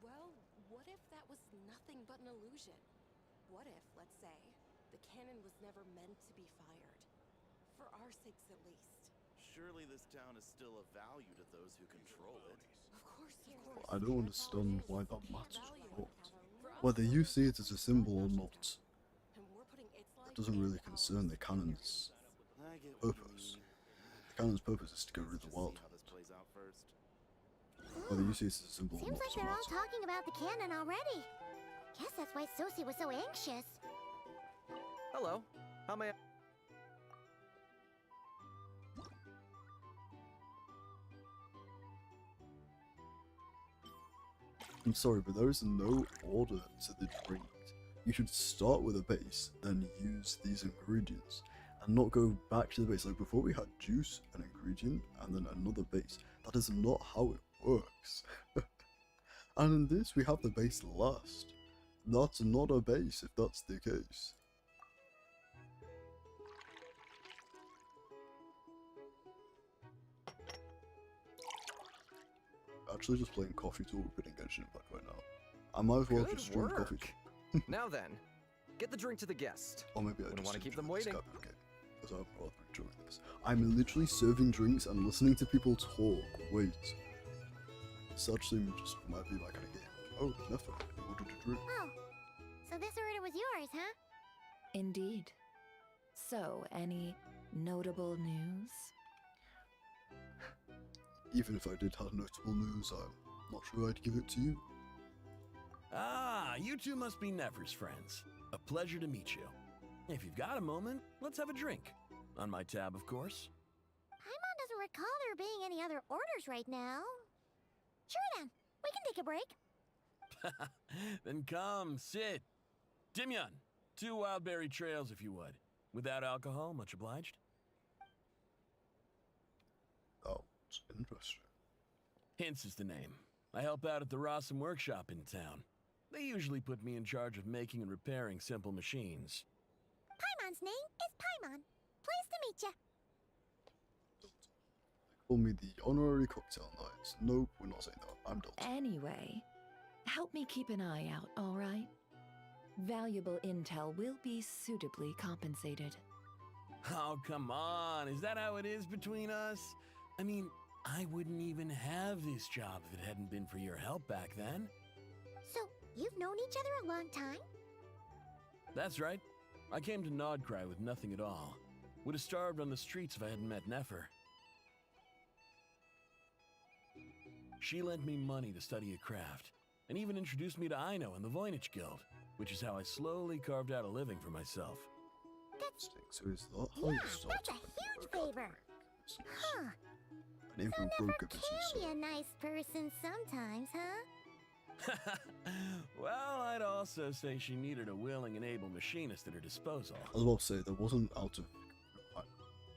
Well, what if that was nothing but an illusion? What if, let's say, the cannon was never meant to be fired? For our sakes, at least. Surely this town is still of value to those who control it. Of course, of course. I don't understand why that matters at all. Whether you see it as a symbol or not, it doesn't really concern the cannon's purpose. The cannon's purpose is to get rid of the wild hunt. Whether you see it as a symbol or Seems not like doesn't they're all matter. talking about the cannon already. Guess that's why Sosie was so anxious. Hello. How may I... I'm sorry, but there is no order to the drink. You should start with a base, then use these ingredients, and not go back to the base. Like before we had juice, an ingredient, and then another base. That is not how it works. And in this, we have the base last. That's not a base if that's the case. Actually just playing coffee talk but in Genshin Impact right now. I might as well Good just stream coffee work. talk. Now then, get the drink to the guest. Or maybe I Wouldn't just want to keep them enjoy this waiting. cup, okay. Because I'm rather enjoying this. I'm literally serving drinks and listening to people talk. Wait. This actually just might be my kind of game. Oh, nothing. You ordered a drink. Oh, so this order was yours, huh? Indeed. So, any notable news? Even if I did have notable news, I'm not sure I'd give it to you. Ah, you two must be Nefer's friends. A pleasure to meet you. If you've got a moment, let's have a drink. On my tab, of course. Paimon doesn't recall there being any other orders right now. Sure then, we can take a break. Then come, sit. Dimyon, 2 wildberry trails if you would. Without alcohol, much obliged. Oh, it's interesting. Hints is the name. I help out at the Rossum workshop in town. They usually put me in charge of making and repairing simple machines. Paimon's name is Paimon. Pleased to meet ya. Call me the honorary cocktail knight. Nope, we're not saying that. I'm Delta. Anyway, help me keep an eye out, alright? Valuable intel will be suitably compensated. Oh, come on. Is that how it is between us? I mean, I wouldn't even have this job if it hadn't been for your help back then. So, you've known each other a long time? That's right. I came to Nodcry with nothing at all. Would have starved on the streets if I hadn't met Nefer. She lent me money to study a craft, and even introduced me to Aino and the Voynich Guild, which is how I slowly carved out a living for myself. So is that how Yeah, you start that's a huge favor. Huh. an even So broke a Nefer business? can be a nice person sometimes, huh? Well, I'd also say she needed a willing and able machinist at her disposal. I was about to say, that wasn't out of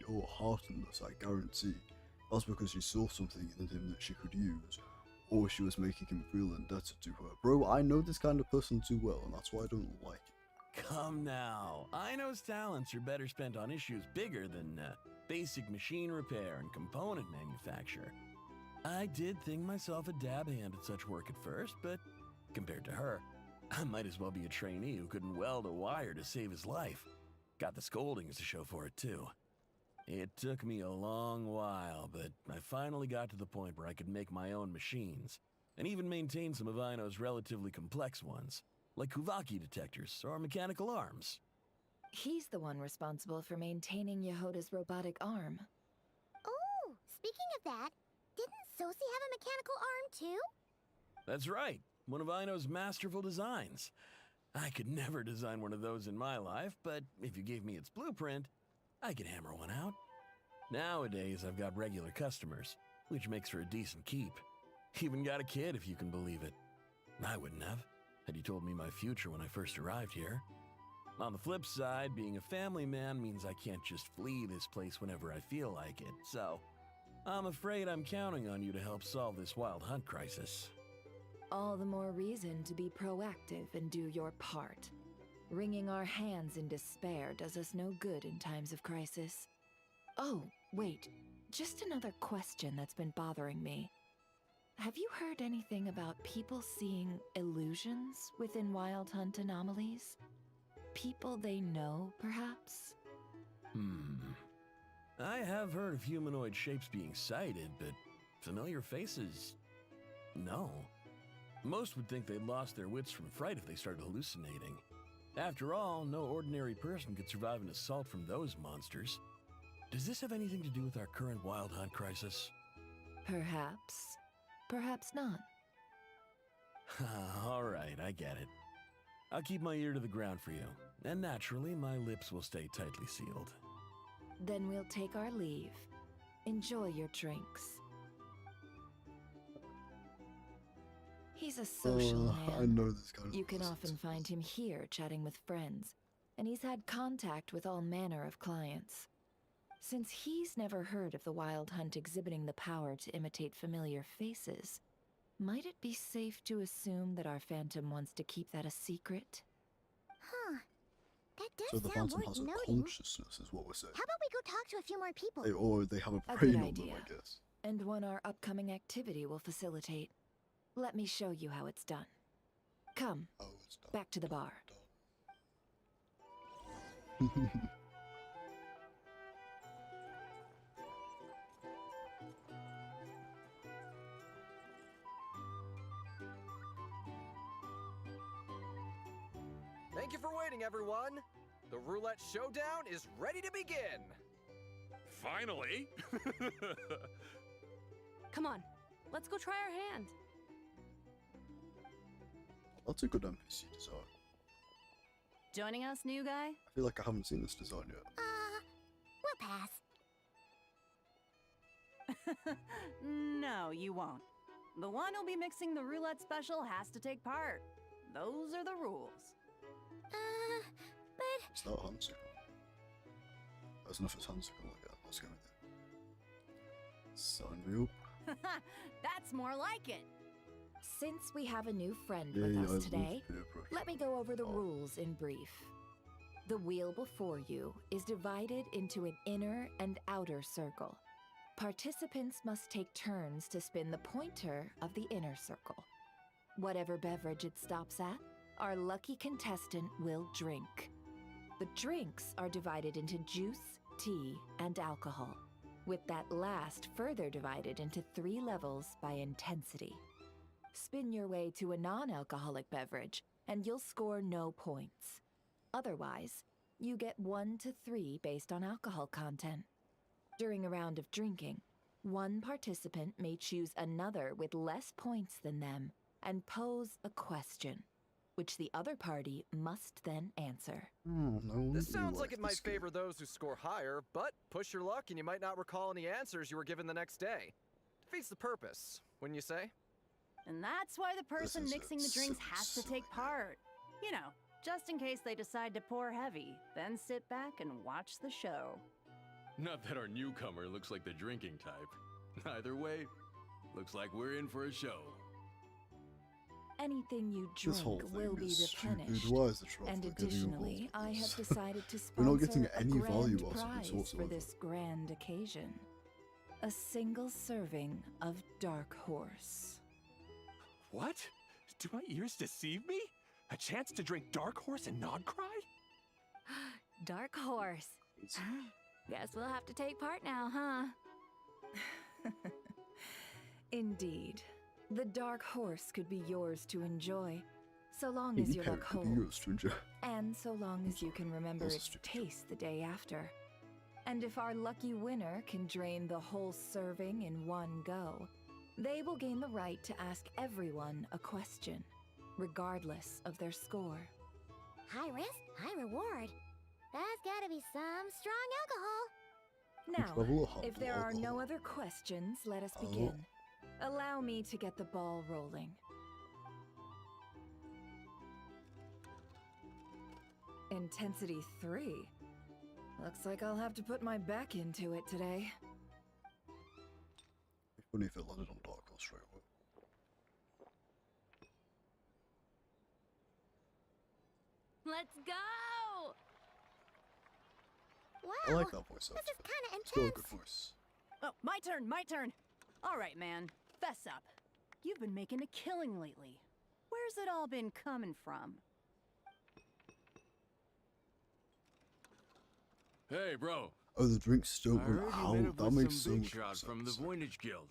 your heartedness, I guarantee. That's because she saw something in him that she could use, or she was making him feel indebted to her. Bro, I know this kind of person too well, and that's why I don't like it. Come now. Aino's talents are better spent on issues bigger than basic machine repair and component manufacture. I did think myself a dab hand at such work at first, but compared to her, I might as well be a trainee who couldn't weld a wire to save his life. Got the scoldings to show for it, too. It took me a long while, but I finally got to the point where I could make my own machines, and even maintain some of Aino's relatively complex ones, like Kuvaki detectors or mechanical arms. He's the one responsible for maintaining Yehoda's robotic arm. Oh, speaking of that, didn't Sosi have a mechanical arm too? That's right, one of Aino's masterful designs. I could never design one of those in my life, but if you gave me its blueprint, I could hammer one out. Nowadays, I've got regular customers, which makes for a decent keep. Even got a kid, if you can believe it. I wouldn't have, had you told me my future when I first arrived here. On the flip side, being a family man means I can't just flee this place whenever I feel like it, so I'm afraid I'm counting on you to help solve this wild hunt crisis. All the more reason to be proactive and do your part. Wringing our hands in despair does us no good in times of crisis. Oh, wait. Just another question that's been bothering me. Have you heard anything about people seeing illusions within Wild Hunt anomalies? People they know, perhaps? I have heard of humanoid shapes being sighted, but familiar faces? No. Most would think they'd lost their wits from fright if they started hallucinating. After all, no ordinary person could survive an assault from those monsters. Does this have anything to do with our current Wild Hunt crisis? Perhaps. Perhaps not. All right, I get it. I'll keep my ear to the ground for you, and naturally, my lips will stay tightly sealed. Then we'll take our leave. Enjoy your drinks. He's a social man. I know this kind of You can often find him here chatting with friends, and he's had contact with all manner of clients. Since he's never heard of the Wild Hunt exhibiting the power to imitate familiar faces, might it be safe to assume that our Phantom wants to keep that a secret? Huh. That So does the sound Phantom worth has a noting. consciousness, is what we're saying. How about we go talk to a few more people? They have a A brain good on them, idea. I guess. And one our upcoming activity will facilitate. Let me show you how it's done. Come, back to the bar. Thank you for waiting, everyone. The roulette showdown is ready to begin. Finally! Come on, let's go try our hand. That's a good NPC design. Joining us, new guy? I feel like I haven't seen this design yet. We'll pass. No, you won't. The one who'll be mixing the roulette special has to take part. Those are the rules. But... It's not Hansicle. That's enough as Hansicle, yeah, let's go with it. Sign me up. That's more like it. Since we have a new friend Yeah, with I us love today, peer pressure. let me go over the rules in brief. The wheel before you is divided into an inner and outer circle. Participants must take turns to spin the pointer of the inner circle. Whatever beverage it stops at, our lucky contestant will drink. The drinks are divided into juice, tea, and alcohol, with that last further divided into 3 levels by intensity. Spin your way to a non-alcoholic beverage, and you'll score no points. Otherwise, you get 1 to 3 based on alcohol content. During a round of drinking, one participant may choose another with less points than them and pose a question, which the other party must then answer. This sounds like it might favor those who score higher, but push your luck and you might not recall any answers you were given the next day. Defeats the purpose, wouldn't you say? And that's why the person mixing the drinks has to take part. You know, just in case they decide to pour heavy, then sit back and watch the show. Not that our newcomer looks like the drinking type. Either way, looks like we're in for a show. Anything you This whole drink thing will be is stupid. replenished. Why is the trophy And getting additionally, I have involved? decided to We're not getting sponsor a any value grand out of this prize for whatsoever. this grand occasion. A single serving of Dark Horse. What? Do my ears deceive me? A chance to drink Dark Horse and not cry? Dark Horse. Guess we'll have to take part now, huh? Indeed. The dark horse could be yours to enjoy, so long Hey, as your luck could be yours holds. to enjoy. And so long as you can remember That's its stupid. taste the day after. And if our lucky winner can drain the whole serving in one go, they will gain the right to ask everyone a question, regardless of their score. High risk, high reward. That's gotta be some strong alcohol. Now, if there are no other questions, let us begin. Allow me to get the ball rolling. Intensity 3. Looks like I'll have to put my back into it today. It'd be funny if it landed on Dark Horse straight away. Let's go! Wow, I like that voice this actor. is kind of It's got a intense. good voice. Oh, my turn, my turn. All right, man. Fess up. You've been making a killing lately. Where's it all been coming from? Hey, bro. Oh, the drinks don't I run heard you out. met up That with makes some so big much shot sense. from the Voynich Guild.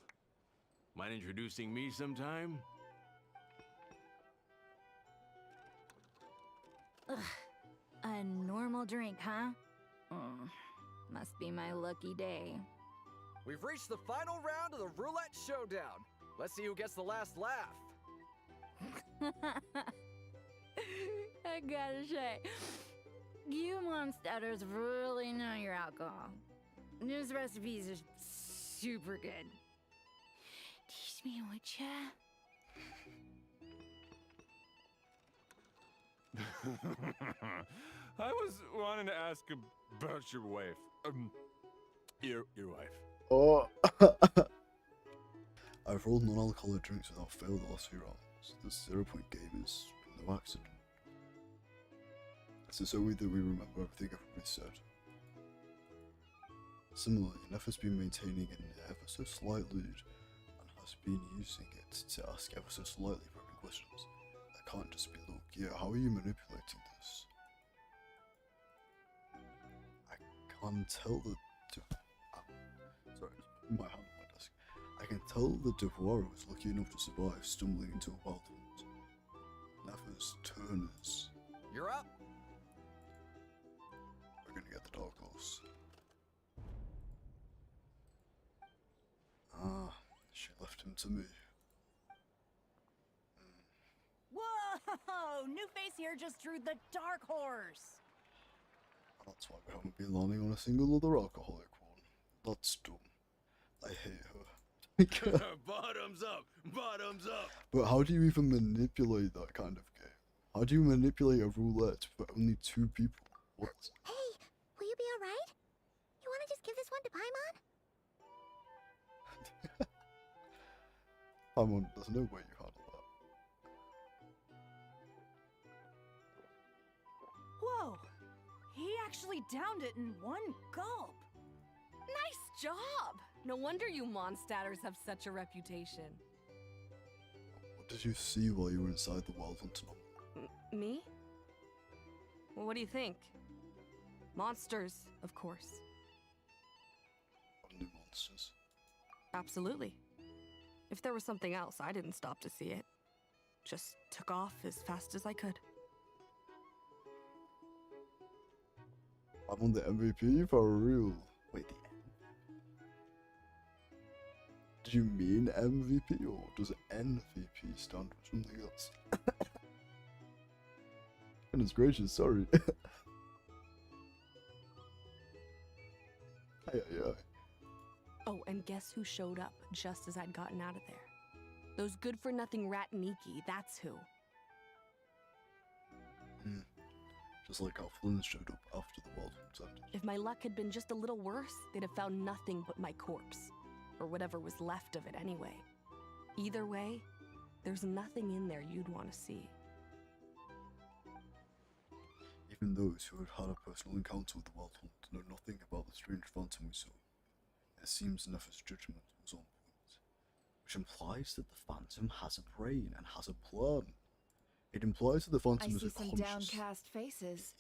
Mind introducing me sometime? Ugh. A normal drink, huh? Must be my lucky day. We've reached the final round of the roulette showdown. Let's see who gets the last laugh. I gotta say, you monsters really know your alcohol. This recipes are super good. Teach me, would ya? I was wanting to ask about your wife. Your wife. Oh! I've rolled non-alcoholic drinks without fail the last few rounds. This 0-point game is no accident. It's so that we remember everything everybody said. Similarly, Neff has been maintaining an ever so slight lead and has been using it to ask ever so slightly probing questions. That can't just be luck. Yeah, how are you manipulating this? I can tell the sorry, my hand on my desk. I can tell the Devoiro was lucky enough to survive stumbling into a wild hunt. Neffa's turn is. You're up. We're gonna get the dark horse. Ah, she left him to me. Whoa! New face here just drew the dark horse. That's why we haven't been landing on a single other alcoholic one. That's dumb. I hate her. Bottoms up! Bottoms up! But how do you even manipulate that kind of game? How do you manipulate a roulette for only 2 people? What? Hey, will you be alright? You wanna just give this one to Paimon? Paimon, there's no way you handle that. Whoa! He actually downed it in one gulp. Nice job! No wonder you monstatters have such a reputation. What did you see while you were inside the wild hunting? Me? Well, what do you think? Monsters, of course. New monsters. Absolutely. If there was something else, I didn't stop to see it. Just took off as fast as I could. I'm on the MVP for real. Wait, the did you mean MVP or does NVP stand for something else? Goodness gracious, sorry. Hey. Oh, and guess who showed up just as I'd gotten out of there? Those good-for-nothing rat Niki, that's who. Just like how Flynn showed up after the wild hunt ended. If my luck had been just a little worse, they'd have found nothing but my corpse. Or whatever was left of it anyway. Either way, there's nothing in there you'd want to see. Even those who had had a personal encounter with the wild hunt know nothing about the strange phantom we saw. It seems Neffa's judgment was on point, which implies that the phantom has a brain and has a plan. It implies that the phantom I is see a some conscious. *laughs* downcast faces.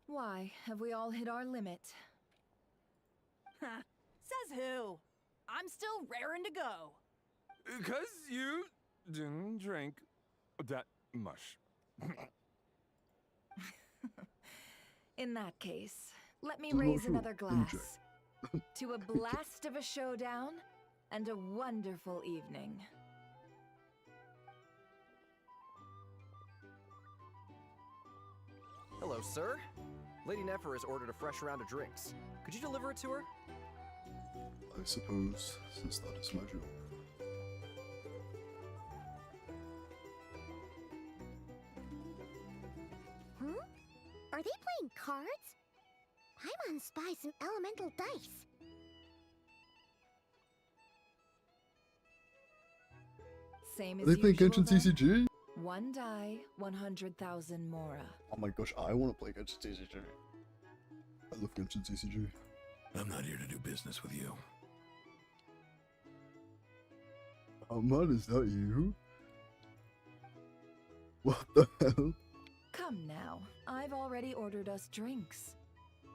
Why, have we all hit our limit? Did you mean MVP or does NVP stand for something else? What did you see while you were inside the wild hunt? Why, have we all hit our limit? Why, have we all hit our limit? Says who? I'm still raring to go. Because you didn't drink that much. In that case, let me This is not raise true. another glass MJ. to a blast of a showdown and a wonderful evening. Hello, sir. Lady Nefer has ordered a fresh round of drinks. Could you deliver it to her? I suppose, since that is my job. Are they playing cards? Paimon spies some elemental dice. Same Are as they playing usual, Genshin then? TCG? One die, 100,000 Mora. Oh my gosh, I want to play Genshin TCG. I love Genshin TCG. I'm not here to do business with you. Oh man, is that you? What the hell? Come now, I've already ordered us drinks.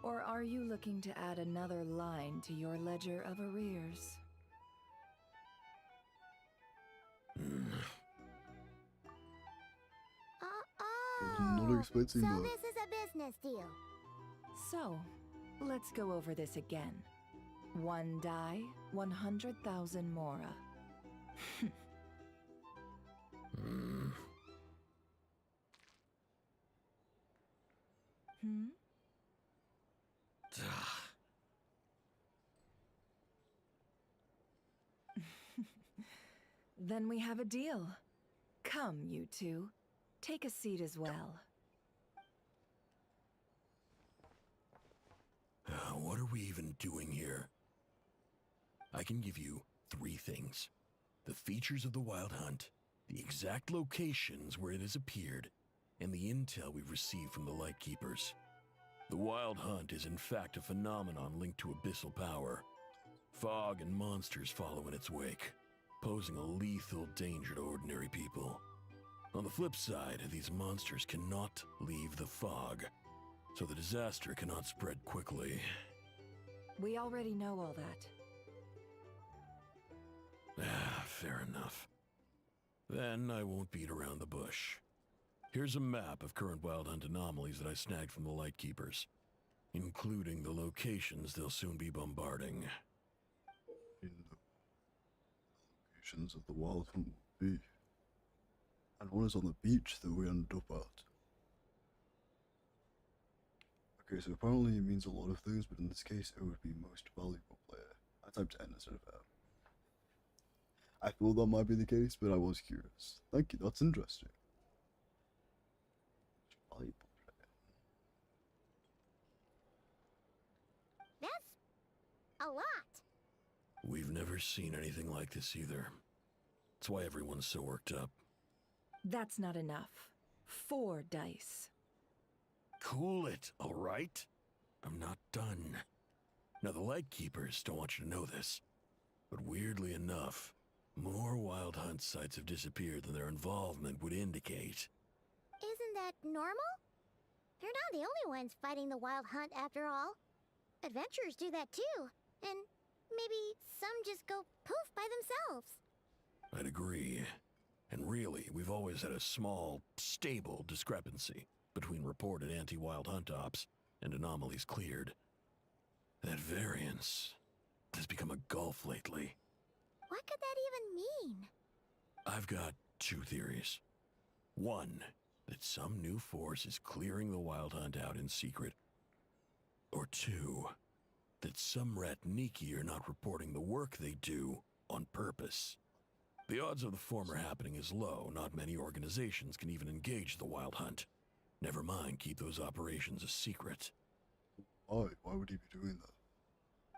Or are you looking to add another line to your ledger of arrears? Not expecting So that. this is a business deal. So, let's go over this again. One die, 100,000 Mora. Hmm? Then we have a deal. Come, you two. Take a seat as well. What are we even doing here? I can give you 3 things. The features of the Wild Hunt, the exact locations where it has appeared, and the intel we've received from the Lightkeepers. The Wild Hunt is in fact a phenomenon linked to abyssal power. Fog and monsters follow in its wake, posing a lethal danger to ordinary people. On the flip side, these monsters cannot leave the fog, so the disaster cannot spread quickly. We already know all that. Fair enough. Then I won't beat around the bush. Here's a map of current Wild Hunt anomalies that I snagged from the Lightkeepers, including the locations they'll soon be bombarding. In the locations of the Wild Hunt will be. And one is on the beach that we ended up at. Okay, so apparently it means a lot of things, but in this case it would be most valuable player. I typed N instead of M. I thought that might be the case, but I was curious. Thank you, that's interesting. Valuable player. That's a lot. We've never seen anything like this either. That's why everyone's so worked up. That's not enough. 4 dice. Cool it, all right? I'm not done. Now, the Lightkeepers don't want you to know this, but weirdly enough, more Wild Hunt sites have disappeared than their involvement would indicate. Isn't that normal? They're not the only ones fighting the Wild Hunt after all. Adventurers do that too. And maybe some just go poof by themselves. I'd agree. And really, we've always had a small, stable discrepancy between reported anti-Wild Hunt ops and anomalies cleared. That variance has become a gulf lately. What could that even mean? I've got 2 theories. One, that some new force is clearing the Wild Hunt out in secret. Or 2, that some Ratniki are not reporting the work they do on purpose. The odds of the former happening is low. Not many organizations can even engage the Wild Hunt. Never mind keep those operations a secret. Why? Why would he be doing that?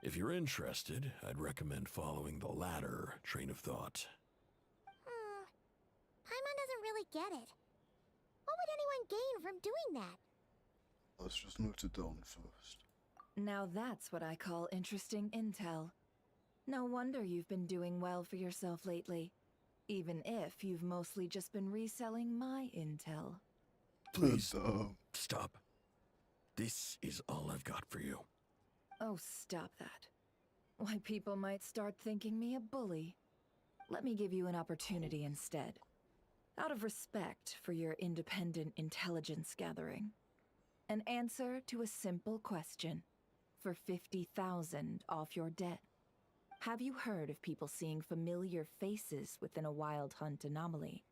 If you're interested, I'd recommend following the latter train of thought. Paimon doesn't really get it. What would anyone gain from doing that? Let's just note it down first. Now that's what I call interesting intel. No wonder you've been doing well for yourself lately. Even if you've mostly just been reselling my intel. Please, stop. This is all I've got for you. Oh, stop that. Why, people might start thinking me a bully. Let me give you an opportunity instead. Out of respect for your independent intelligence gathering. An answer to a simple question for 50,000 off your debt. Have you heard of people seeing familiar faces within a wild hunt anomaly?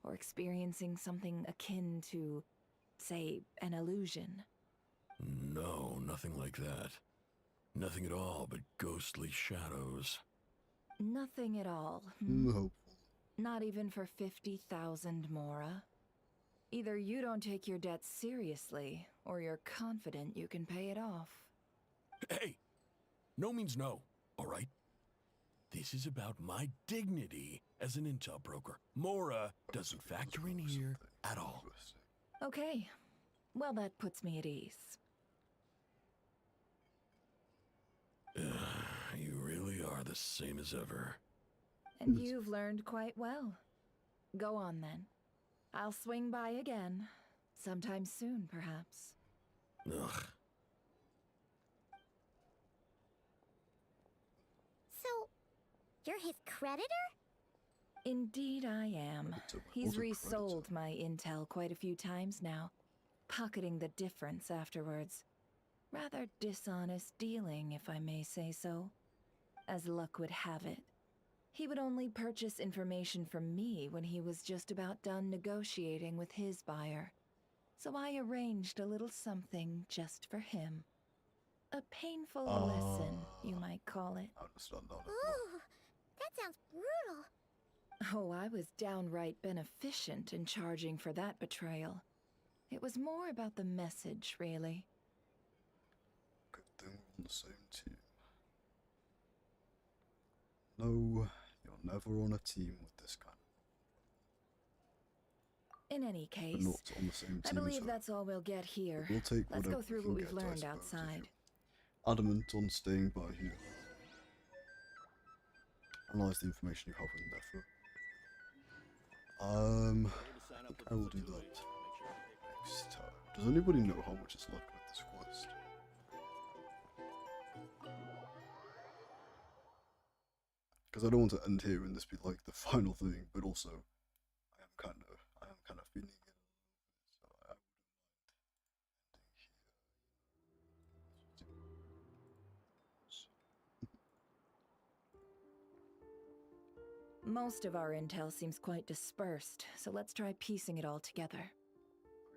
Or experiencing something akin to, say, an illusion? No, nothing like that. Nothing at all but ghostly shadows. Nothing at all. No. Not even for 50,000 Mora. Either you don't take your debt seriously, or you're confident you can pay it off. Hey! No means no, all right? This is about my dignity as an intel broker. Mora doesn't factor in here at all. Okay. Well, that puts me at ease. You really are the same as ever. And you've learned quite well. Go on, then. I'll swing by again. Sometime soon, perhaps. Ugh. So, you're his creditor? Indeed I am. He's resold my intel quite a few times now, pocketing the difference afterwards. Rather dishonest dealing, if I may say so. As luck would have it, he would only purchase information from me when he was just about done negotiating with his buyer. So I arranged a little something just for him. A painful lesson, you might call it. Ooh, that sounds brutal. Oh, I was downright beneficent in charging for that betrayal. It was more about the message, really. Good thing we're on the same team. No, you're never on a team with this kind In any of... case, But not on the same team I believe as that's all we'll get here. We'll take Let's whatever go through we what can we've get, I learned suppose, if outside. you're adamant on staying by here. Analyze the information you have in there. I think I will do that next time. Does anybody know how much is left with this quest? Because I don't want to end here and this be like the final thing, but also I am kind of feeling it, so I wouldn't mind ending here. Most of our intel seems quite dispersed, so let's try piecing it all together.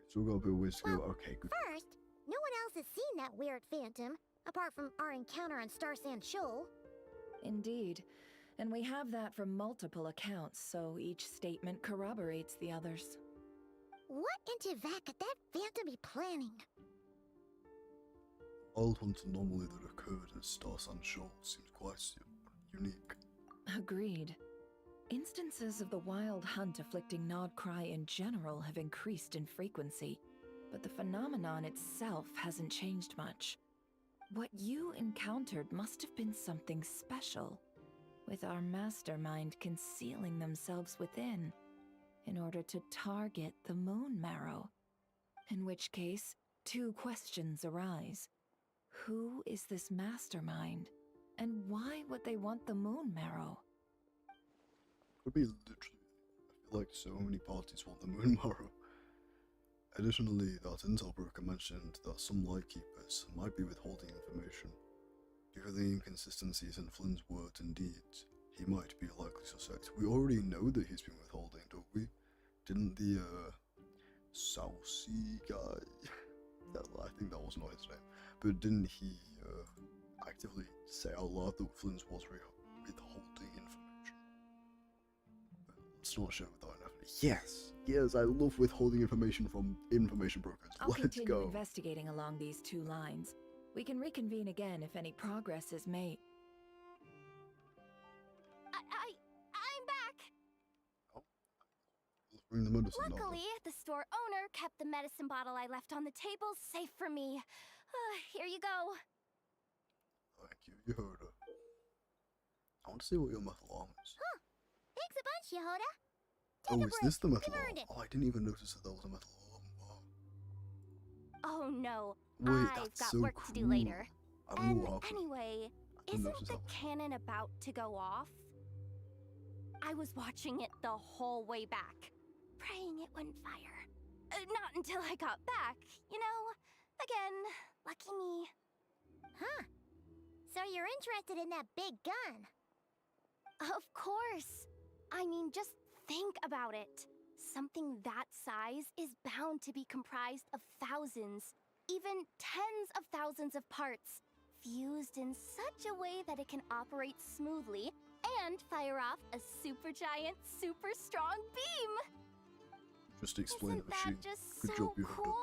Still got a bit of ways to go. Okay, good. First, no one else has seen that weird phantom, apart from our encounter on Star Sand Shoal. Indeed. And we have that from multiple accounts, so each statement corroborates the others. What in Teyvat could that phantom be planning? Wild hunt anomaly that occurred at Star Sand Shoal seems quite unique. Agreed. Instances of the wild hunt afflicting Nodcry in general have increased in frequency, but the phenomenon itself hasn't changed much. What you encountered must have been something special, with our mastermind concealing themselves within, in order to target the Moon Marrow. In which case, two questions arise. Who is this mastermind, and why would they want the Moon Marrow? Could be literally. I feel like so many parties want the Moon Marrow. Additionally, that intel broker mentioned that some Lightkeepers might be withholding information. Given the inconsistencies in Flynn's words and deeds, he might be a likely suspect. We already know that he's been withholding, don't we? Didn't the, South Sea guy... I think that was not his name. But didn't he, actively say out loud that Flynn's was withholding information? Let's not show without evidence. Yes! Yes, I love withholding information from information brokers. I'll Let's continue go. investigating along these two lines. We can reconvene again if any progress is made. I'm back! Bring the medicine down. Luckily, the store owner kept the medicine bottle I left on the table safe for me. Here you go. Thank you, you heard her. I want to see what your metal arm is. Huh. Thanks a bunch, Yehoda. Oh, is this the metal You've arm? earned it. Oh, I didn't even notice that was a metal arm. Wow. Oh no, Wait, I've that's got so work cool. to do later. I don't know what happened. Anyway, Isn't notice the that. cannon about to go off? I was watching it the whole way back, praying it wouldn't fire. Not until I got back, you know? Again, lucky me. Huh. So you're interested in that big gun? Of course. I mean, just think about it. Something that size is bound to be comprised of thousands, even tens of thousands of parts, fused in such a way that it can operate smoothly and fire off a supergiant, super strong beam. Just explain Isn't the machine. that just Good so job you have cool? done.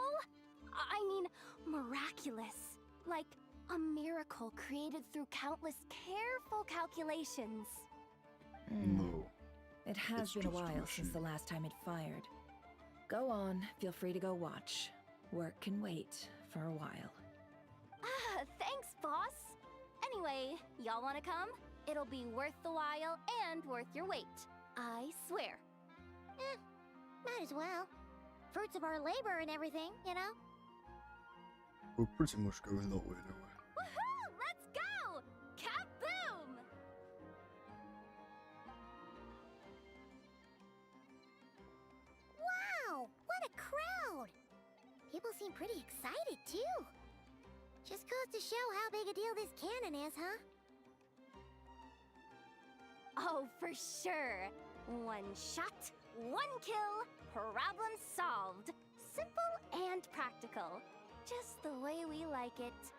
I mean, miraculous. Like a miracle created through countless careful calculations. No. It has been a while since the last time it fired. Go on, feel free to go watch. Work can wait for a while. Ah, thanks, boss. Anyway, y'all wanna come? It'll be worth the while and worth your wait. I swear. Might as well. Fruits of our labor and everything, you know? We're pretty much going that way anyway. Woohoo! Let's go! Kaboom! Wow! What a crowd! People seem pretty excited, too. Just goes to show how big a deal this cannon is, huh? Oh, for sure. One shot, one kill, problem solved. Simple and practical. Just the way we like it.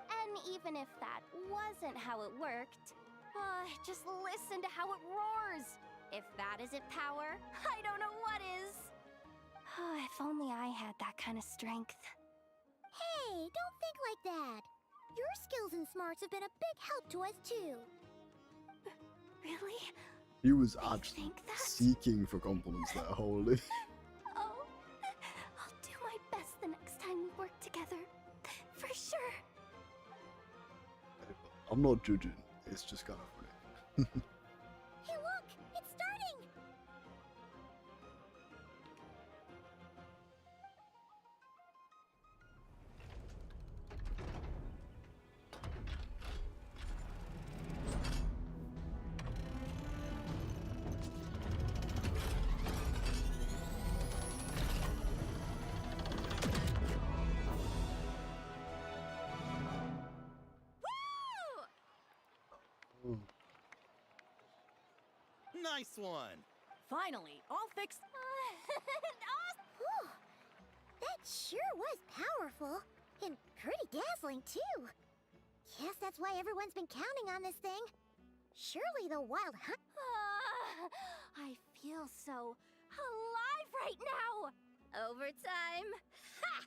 And even if that wasn't how it worked, just listen to how it roars. If that isn't power, I don't know what is. If only I had that kind of strength. Hey, don't think like that. Your skills and smarts have been a big help to us, too. Really? He was actually seeking for compliments there, holy. Oh, I'll do my best the next time we work together. For sure. I'm not judging, it's just kind of funny. Hey, look! It's starting! Nice one! Finally, all fixed. Whew. That sure was powerful. And pretty dazzling, too. Guess that's why everyone's been counting on this thing. Surely the wild hunt... I feel so alive right now. Overtime. Ha!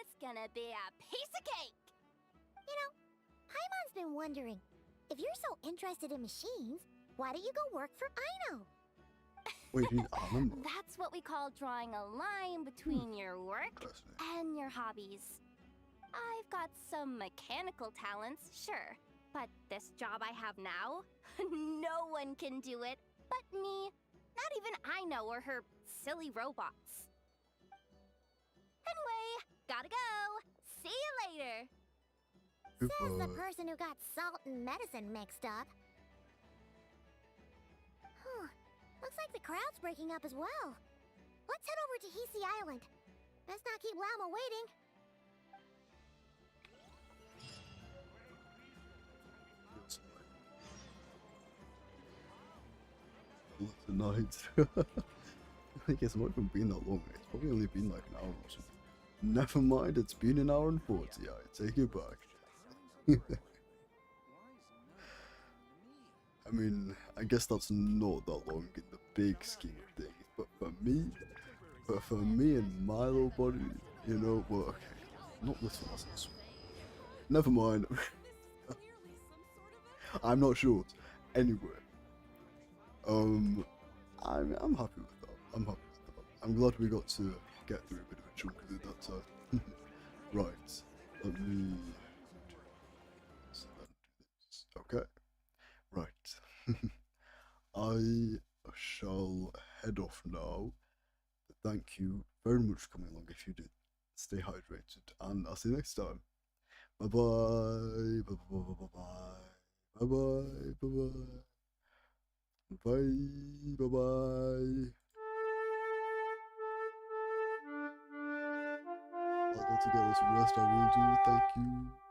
It's gonna be a piece of cake. You know, Paimon's been wondering, if you're so interested in machines, why don't you go work for Aino? Wait, you remember? That's what we call drawing a line between your work and your hobbies. I've got some mechanical talents, sure, but this job I have now, no one can do it but me. Not even Aino or her silly robots. Anyway, gotta go. See you later. Says the person who got salt and medicine mixed up. Looks like the crowd's breaking up as well. Let's head over to Hisi Island. Best not keep Llama waiting. Tonight. I guess it might have been that long. It's probably only been like an hour or something. Never mind, it's been an hour and 40. I take it back. I mean, I guess that's not that long in the big scheme of things, but for me and my little body, you know, well, okay, not this one, that's this one. Never mind. I'm not short. Anyway, I'm happy with that. I'm happy with that. I'm glad we got to get through a bit of a chunk of it that time. Right, let me okay. Right. I shall head off now. Thank you very much for coming along if you did. Stay hydrated and I'll see you next time. Bye bye. Bye bye bye bye bye. Bye bye. Bye bye. Bye. Bye bye. I'll not to get this rest I will do. Thank you.